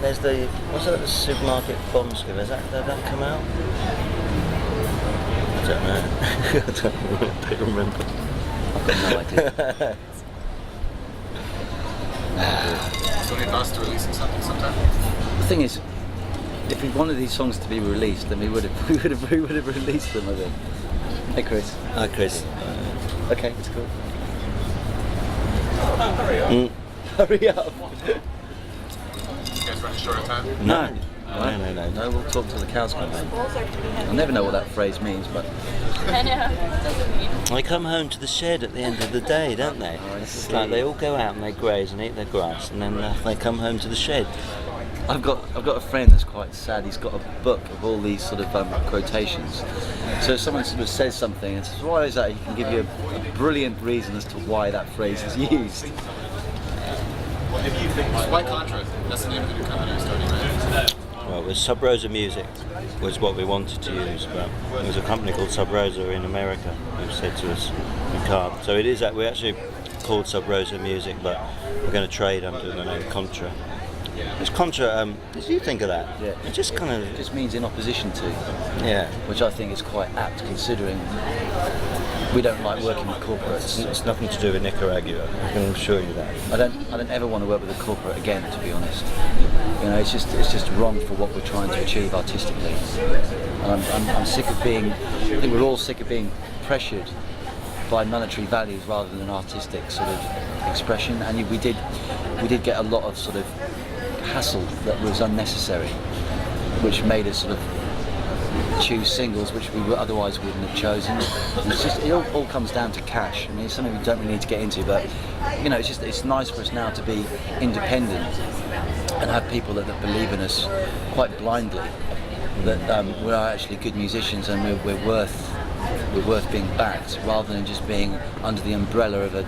what's that, the Supermarket Bomb Squad? Did that come out? I don't know. I don't remember. I've got no idea. So any thoughts to releasing something sometime? The thing is, if we wanted these songs to be released, then we would have released them. I think. Hey Chris. Hi Chris. Okay, it's cool. Hurry up. You guys running short of time? No, we'll talk till the cows come home. I never know what that phrase means, but I know. Doesn't mean. They come home to the shed at the end of the day, don't they? It's like they all go out and they graze and eat their grass, and then they come home to the shed. I've got a friend that's quite sad. He's got a book of all these sort of quotations. So if someone sort of says something and says, "Why is that?" He can give you a brilliant reason as to why that phrase is used. Why Contra? That's the name of the new company you're starting, right? Well, it was Sub Rosa Music was what we wanted to use, but there was a company called Sub Rosa in America who said to us, "We can't." So it is that we're actually called Sub Rosa Music, but we're going to trade under the name Contra. It's Contra. Did you think of that? Yeah. It just kind of just means in opposition to. Yeah. Which I think is quite apt, considering We don't like working with corporates. It's nothing to do with Nicaragua. I can assure you that. I don't ever want to work with a corporate again, to be honest. You know, it's just wrong for what we're trying to achieve artistically. And I'm sick of being. I think we're all sick of being pressured by monetary values rather than artistic sort of expression. And we did get a lot of sort of hassle that was unnecessary, which made us sort of choose singles which we otherwise wouldn't have chosen. And it's just, it all comes down to cash. I mean, it's something we don't really need to get into, but you know, it's nice for us now to be independent and have people that believe in us quite blindly, that we are actually good musicians and we're worth being backed, rather than just being under the umbrella of a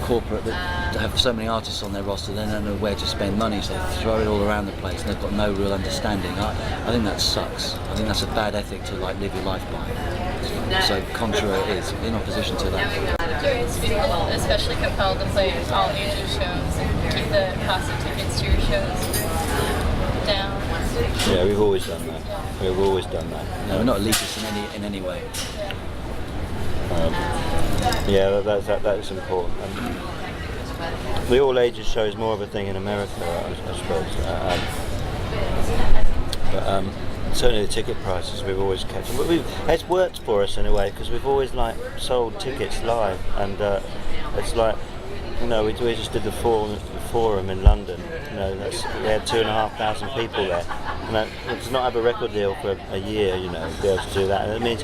corporate that have so many artists on their roster. They don't know where to spend money, so they throw it all around the place and they've got no real understanding. I think that sucks. I think that's a bad ethic to like live your life by. So contra is in opposition to that. Curious people, especially compelled to play all ages shows and keep the cost of tickets to your shows down. Yeah, we've always done that. We've always done that. No, we're not elitist in any way. Yeah, that is important. The all ages show is more of a thing in America, I suppose. But certainly the ticket prices we've always kept. But it's worked for us in a way, because we've always like sold tickets live, and it's like, you know, we just did the forum in London. You know, we had 2,500 people there. And to not have a record deal for a year, you know, be able to do that, and it means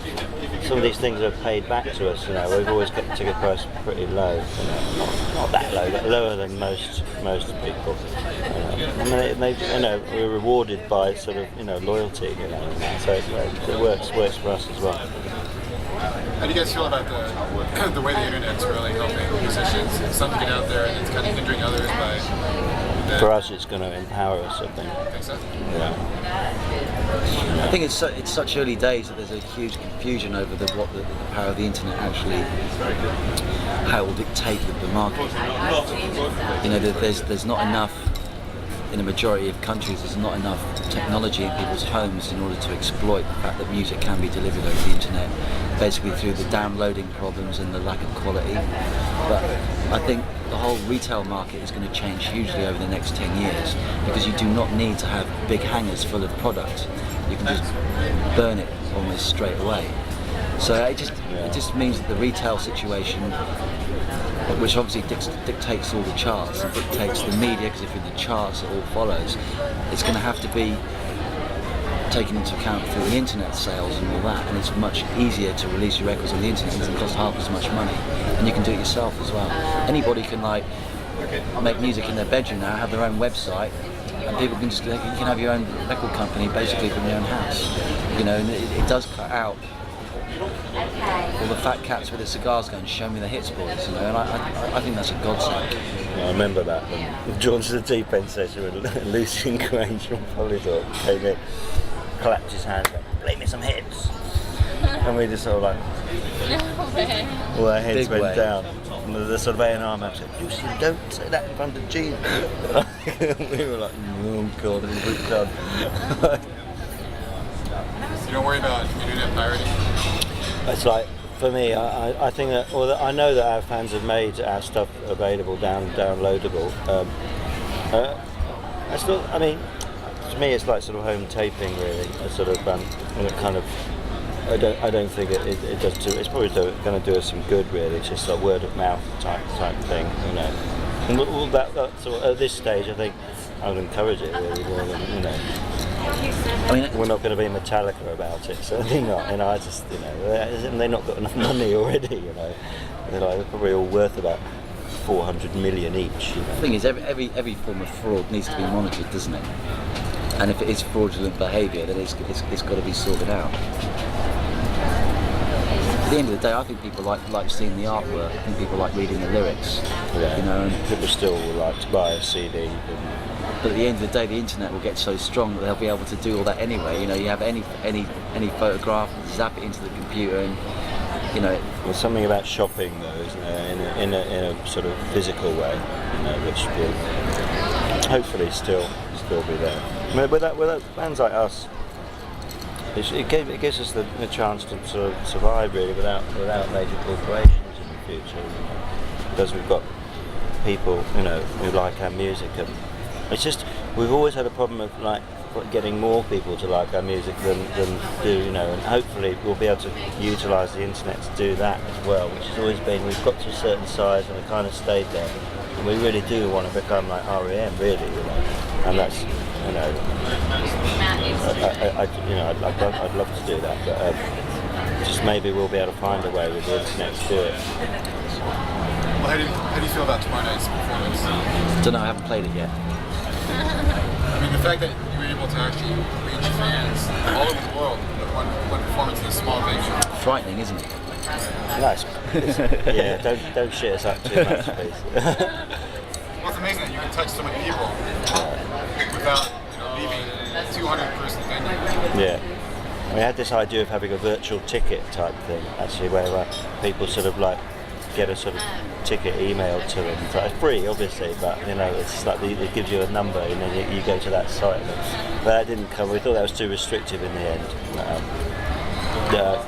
some of these things are paid back to us. You know, we've always kept the ticket price pretty low. You know, not that low, but lower than most people. And you know, we're rewarded by sort of, you know, loyalty. You know, so it works for us as well. How do you guys feel about the way the internet's really helping musicians? Some get out there and it's kind of hindering others by. For us, it's going to empower us, I think. Think so? Yeah. I think it's such early days that there's a huge confusion over what the power of the internet actually, how it will dictate the market. You know, there's not enough, in a majority of countries, there's not enough technology in people's homes in order to exploit the fact that music can be delivered over the internet, basically through the downloading problems and the lack of quality. But I think the whole retail market is going to change hugely over the next 10 years, because you do not need to have big hangars full of product. You can just burn it almost straight away. So it just means that the retail situation, which obviously dictates all the charts and dictates the media, because if in the charts it all follows, it's going to have to be taken into account through the internet sales and all that, and it's much easier to release your records on the internet. It doesn't cost half as much money, and you can do it yourself as well. Anybody can like make music in their bedroom now, have their own website, and people can you can have your own record company basically from your own house. You know, and it does cut out all the fat cats with their cigars going, "Show me the hits, boys," you know, and I think that's a godsend. I remember that when George the Deep End session with Lucian Grange from Polydor came in, clapped his hands, like, "Play me some hits," and we just sort of like, all our heads Big went way. down. And the sort of A&R man said, "Lucian, don't say that in front of Gene." We were like, "Oh God, it's done." You don't worry about internet pirating? It's like, for me, I think that, or that I know that our fans have made our stuff available, downloadable. I mean, to me, it's like sort of home taping, really. A sort of, and it kind of, I don't think it does too. It's probably going to do us some good, really. It's just a word of mouth type thing, you know. And all that sort of, at this stage, I think I would encourage it really more than, you know. I mean, We're not going to be Metallica about it, certainly not. You know, I just, you know, they've not got enough money already. You know, they're probably all worth about 400 million each. You know? the thing is, every form of fraud needs to be monitored, doesn't it? And if it is fraudulent behaviour, then it's got to be sorted out. At the end of the day, I think people like seeing the artwork. I think people like reading the lyrics. Yeah. You know, and People still would like to buy a CD. but at the end of the day, the internet will get so strong that they'll be able to do all that anyway. You know, you have any photograph, zap it into the computer, and you know. There's something about shopping, though, isn't there, in a sort of physical way, you know, which will hopefully still be there. I mean, with bands like us, it gives us the chance to sort of survive really without major corporations in the future, because we've got people who like our music, and it's just we've always had a problem of like getting more people to like our music than do, and hopefully we'll be able to utilise the internet to do that as well, which has always been, we've got to a certain size and we kind of stayed there, and we really do want to become like REM really, and that's, I'd love to do that, but just maybe we'll be able to find a way with the internet to do it. Well, how do you feel about tomorrow night's performance? Don't know, I haven't played it yet. I mean, the fact that you were able to actually reach fans all over the world with one performance in a small venue. Frightening, isn't it? Nice. Yeah, don't shit us up too much, please. Well, it's amazing that you can touch so many people without leaving a 200-person venue. Yeah. We had this idea of having a virtual ticket type thing, actually, where people sort of like get a sort of ticket emailed to them. So it's free, obviously, but it's like it gives you a number, and then you go to that site. But that didn't come. We thought that was too restrictive in the end. Yeah,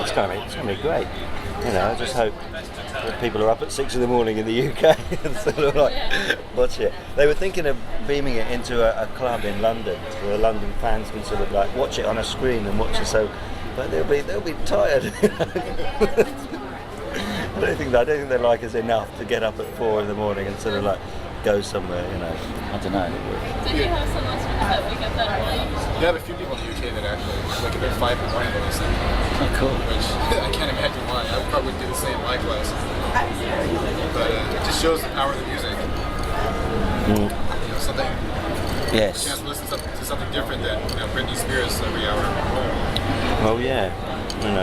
it's gonna be great. I just hope that people are up at 6 a.m. in the UK and sort of like watch it. They were thinking of beaming it into a club in London, so the London fans can sort of like watch it on a screen and watch it. So, but they'll be tired. I don't think they like us enough to get up at 4 a.m. and sort of like go somewhere, I don't know. Did you have some listeners that wake up that early? You have a few people in the UK that actually wake up at 5 a.m. to listen. Oh, cool. Which I can't imagine why. I probably would do the same likewise. But it just shows the power of the music. Something. Yes. A chance to listen to something different than Britney Spears every hour. Well, yeah,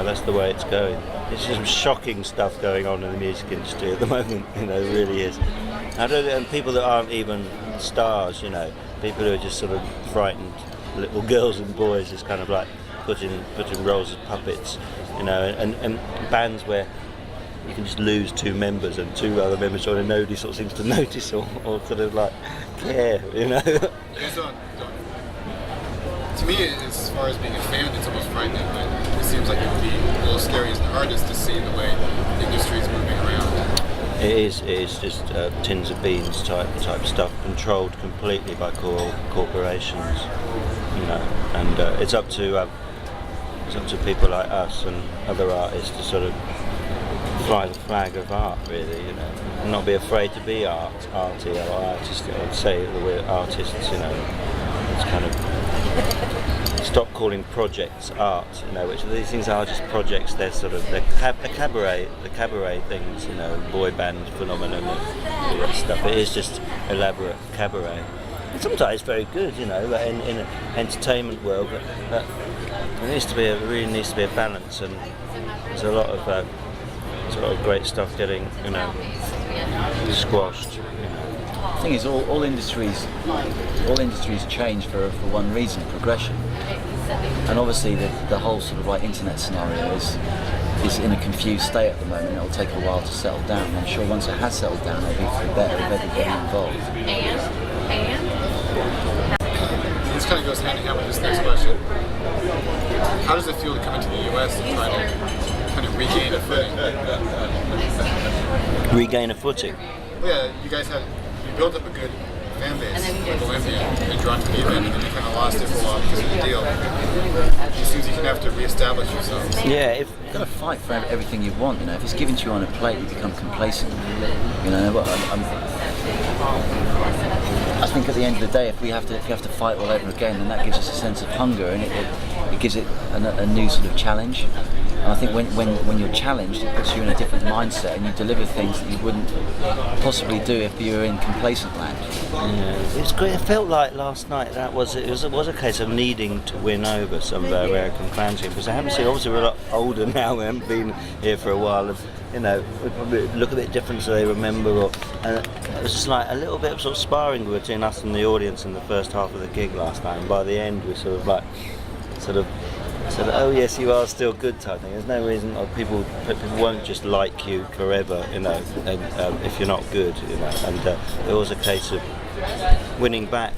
that's the way it's going. There's some shocking stuff going on in the music industry at the moment. It really is. And people that aren't even stars, people who are just sort of frightened little girls and boys, just kind of like putting roles as puppets, and bands where you can just lose 2 members and 2 other members join and nobody sort of seems to notice or sort of like care, You guys don't. To me, as far as being a fan, it's almost frightening, but it seems like it would be a little scary as an artist to see the way the industry is moving around. It is just tins of beans type stuff, controlled completely by corporations, and it's up to people like us and other artists to sort of fly the flag of art, really, and not be afraid to be arty or artist. I'd say that we're artists, it's kind of stop calling projects art, which these things are just projects. They're sort of the cabaret things, boy band phenomenon and all that stuff. It is just elaborate cabaret. And sometimes it's very good, like in an entertainment world, but there really needs to be a balance, and there's a lot of great stuff getting squashed. The thing is, all industries change for one reason: progression. And obviously, the whole sort of like internet scenario is in a confused state at the moment. It'll take a while to settle down. I'm sure once it has settled down, it'll be for the better of everybody involved. This kind of goes hand in hand with this next question. How does it feel to come into the US and try to kind of regain a footing? Regain a footing? Well, yeah, you built up a good fan base with Olympia and drawn to the event, and then you kind of lost it for a while because of the deal. It seems you can have to reestablish yourself. Yeah, you've got to fight for everything you want. If it's given to you on a plate, you become complacent. I think at the end of the day, if we have to fight all over again, then that gives us a sense of hunger, and it gives it a new sort of challenge. And I think when you're challenged, it puts you in a different mindset, and you deliver things that you wouldn't possibly do if you were in complacent land. Yeah, it's great. It felt like last night it was a case of needing to win over some of our American fans here, because I haven't seen. Obviously, we're a lot older now. We haven't been here for a while, and we probably look a bit different, so they remember. And it was just like a little bit of sort of sparring between us and the audience in the first half of the gig last night. And by the end, we sort of said, "Oh yes, you are still good," type thing. There's no reason people won't just like you forever, if you're not good, And it was a case of winning back,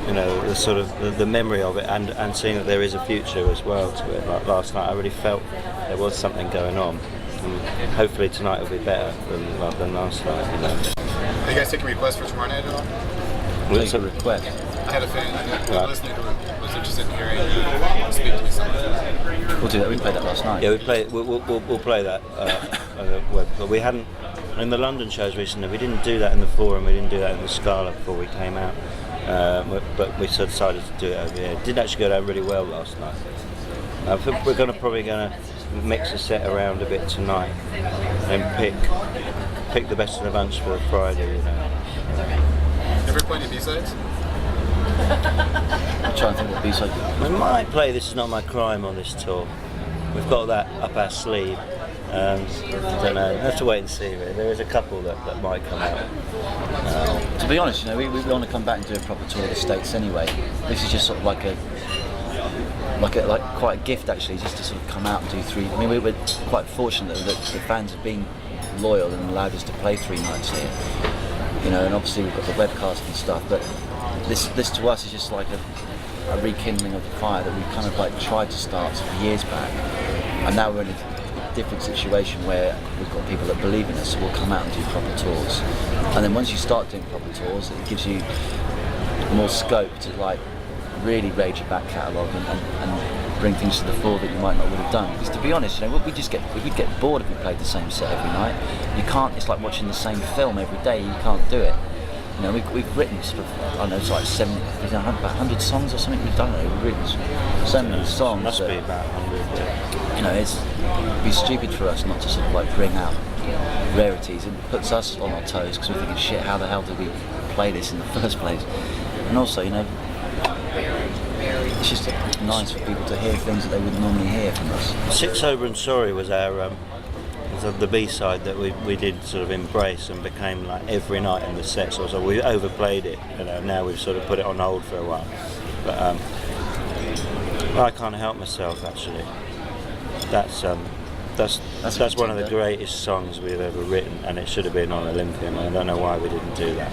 you know, the sort of the memory of it, and seeing that there is a future as well to it. Like last night, I really felt there was something going on. And hopefully tonight will be better than last night. You know. Are you guys taking requests for tomorrow night at all? What's a request? I had a fan listening who was interested in hearing you speak to me something. We'll do that. We played that last night. Yeah, we'll play that on the web, but we hadn't in the London shows recently. We didn't do that in the Forum. We didn't do that in the Scala before we came out. But we decided to do it over here. It did actually go down really well last night. I think we're probably going to mix the set around a bit tonight and pick the best of the bunch for Friday. You know. Ever play any B-sides? I'm trying to think what B-side. We might play This Is Not My Crime on this tour. We've got that up our sleeve. I don't know. We have to wait and see. Really. There is a couple that might come out. To be honest, you know, we want to come back and do a proper tour of the States anyway. This is just sort of like quite a gift actually, just to sort of come out and do 3. I mean, we're quite fortunate that the fans have been loyal and allowed us to play 3 nights here. You know, and obviously we've got the webcast and stuff, but this to us is just like a rekindling of the fire that we kind of like tried to start sort of years back, and now we're in a different situation where we've got people that believe in us, so we'll come out and do proper tours. And then once you start doing proper tours, it gives you more scope to like really raid your back catalogue and bring things to the fore that you might not would have done. Because to be honest, you know, we'd get bored if we played the same set every night. You can't. It's like watching the same film every day. You can't do it. You know, we've written sort of, I don't know, it's like about 100 songs or something we've done. We've written so many songs. Must be about 100. Yeah. You know, it'd be stupid for us not to sort of like bring out rarities. It puts us on our toes because we're thinking, shit, how the hell did we play this in the first place? And also, you know, it's just nice for people to hear things that they would normally hear from us. Sick, Sober and Sorry was our was the B-side that we did sort of embrace and became like every night in the set. So we overplayed it, you know. Now we've sort of put it on hold for a while. But I can't help myself actually. That's one of the greatest songs we've ever written, and it should have been on Olympian. I don't know why we didn't do that.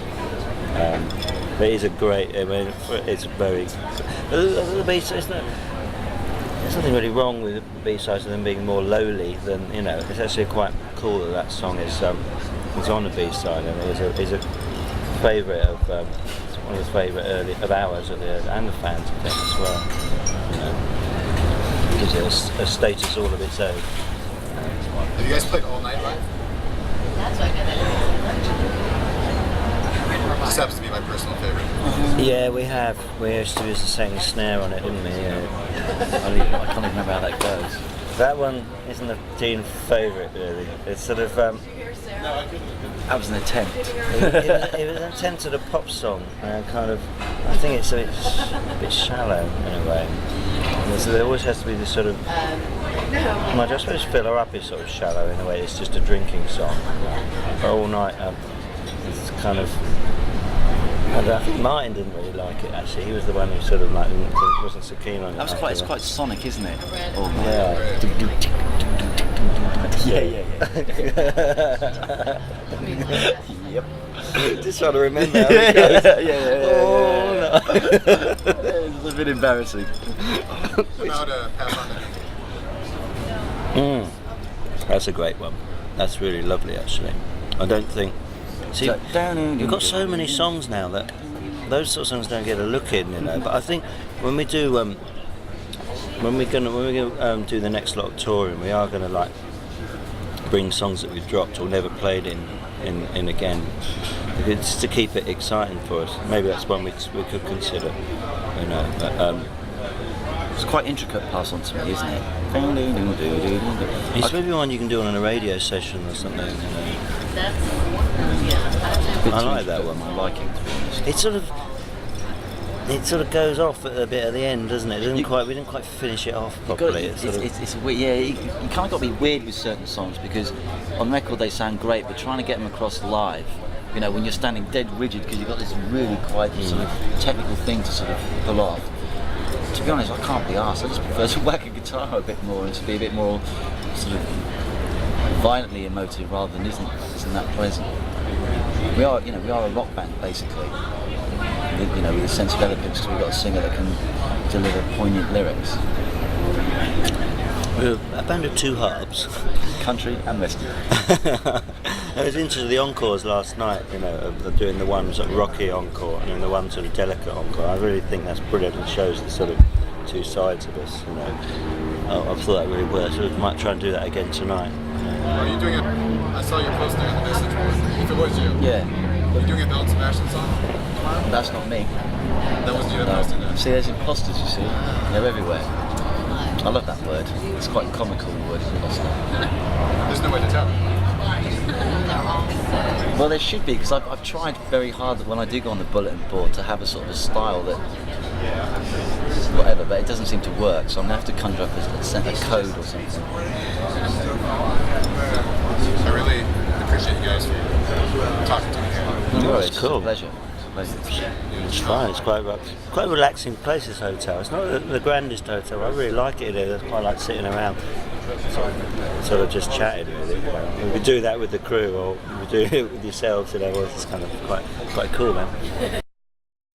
But it's a great. I mean, it's very. The B-side, there's nothing really wrong with the B-sides of them being more lowly than, you know. It's actually quite cool that song is on the B-side, and it's a favourite of it's one of the favourite of ours and the fans, I think, as well. You know, gives it a status all of its own. Have you guys played all night live? That's what I did. This happens to be my personal favorite. Yeah, we have. We used to sing snare on it, didn't we? Yeah. I can't even remember how that goes. That one isn't a teen favourite, really. It's sort of. That was an attempt. It was an attempt at a pop song, kind of. I think it's a bit shallow in a way. So there always has to be this sort of. I suppose Fill Her Up is sort of shallow in a way. It's just a drinking song. But All Night, it's kind of. I think Martin didn't really like it actually. He was the one who sort of like wasn't so keen on it. It's quite sonic, isn't it? Oh, yeah. Yep. Just trying to remember how it goes. Yeah. It's a bit embarrassing. About Pass on the That's a great one. That's really lovely actually. I don't think. See, we've got so many songs now that those sort of songs don't get a look in, you know. But I think when we do, when we're gonna do the next lot of touring, we are gonna like bring songs that we've dropped or never played in again. It's to keep it exciting for us. Maybe that's one we could consider, you know. But, it's quite intricate pass on to me, isn't it? It's maybe one you can do on a radio session or something, you know. I like that one. I'm liking, to be honest. It sort of goes off at a bit at the end, doesn't it? We didn't quite finish it off properly. It's weird. Yeah, you kind of got to be weird with certain songs because on record they sound great, but trying to get them across live, you know, when you're standing dead rigid because you've got this really quite sort of technical thing to sort of pull off. To be honest, I can't be arsed. I just prefer to whack a guitar a bit more and to be a bit more sort of violently emotive rather than isn't that pleasant. We are a rock band basically. you know, with a sense of elegance, because we've got a singer that can deliver poignant lyrics. We're a band of two harps. Country and western. I was into the encores last night, you know, of doing the one sort of rocky encore and then the one sort of delicate encore. I really think that's brilliant and shows the sort of two sides of us, you know. I thought that really worked, so we might try and do that again tonight. Are you doing it? I saw your poster on the message board. If it was you, Yeah, are you doing a Bell and Sebastian song? that's not me. That wasn't you that No. posted that. See, there's imposters, you see. They're everywhere. I love that word. It's quite comical, the word imposter. There's no way to tell. Well, there should be, because I've tried very hard when I do go on the bulletin board to have a sort of a style that, whatever, but it doesn't seem to work, so I'm going to have to conjure up a code or something. I really appreciate you guys for talking to me here. No worries, That's cool. It's a pleasure. It's fine. It's quite a relaxing place, this hotel. It's not the grandest hotel. I really like it here. I quite like sitting around, sort of just chatting. Really. You know. We do that with the crew, or we do it with yourselves. You know, it's kind of quite cool, man.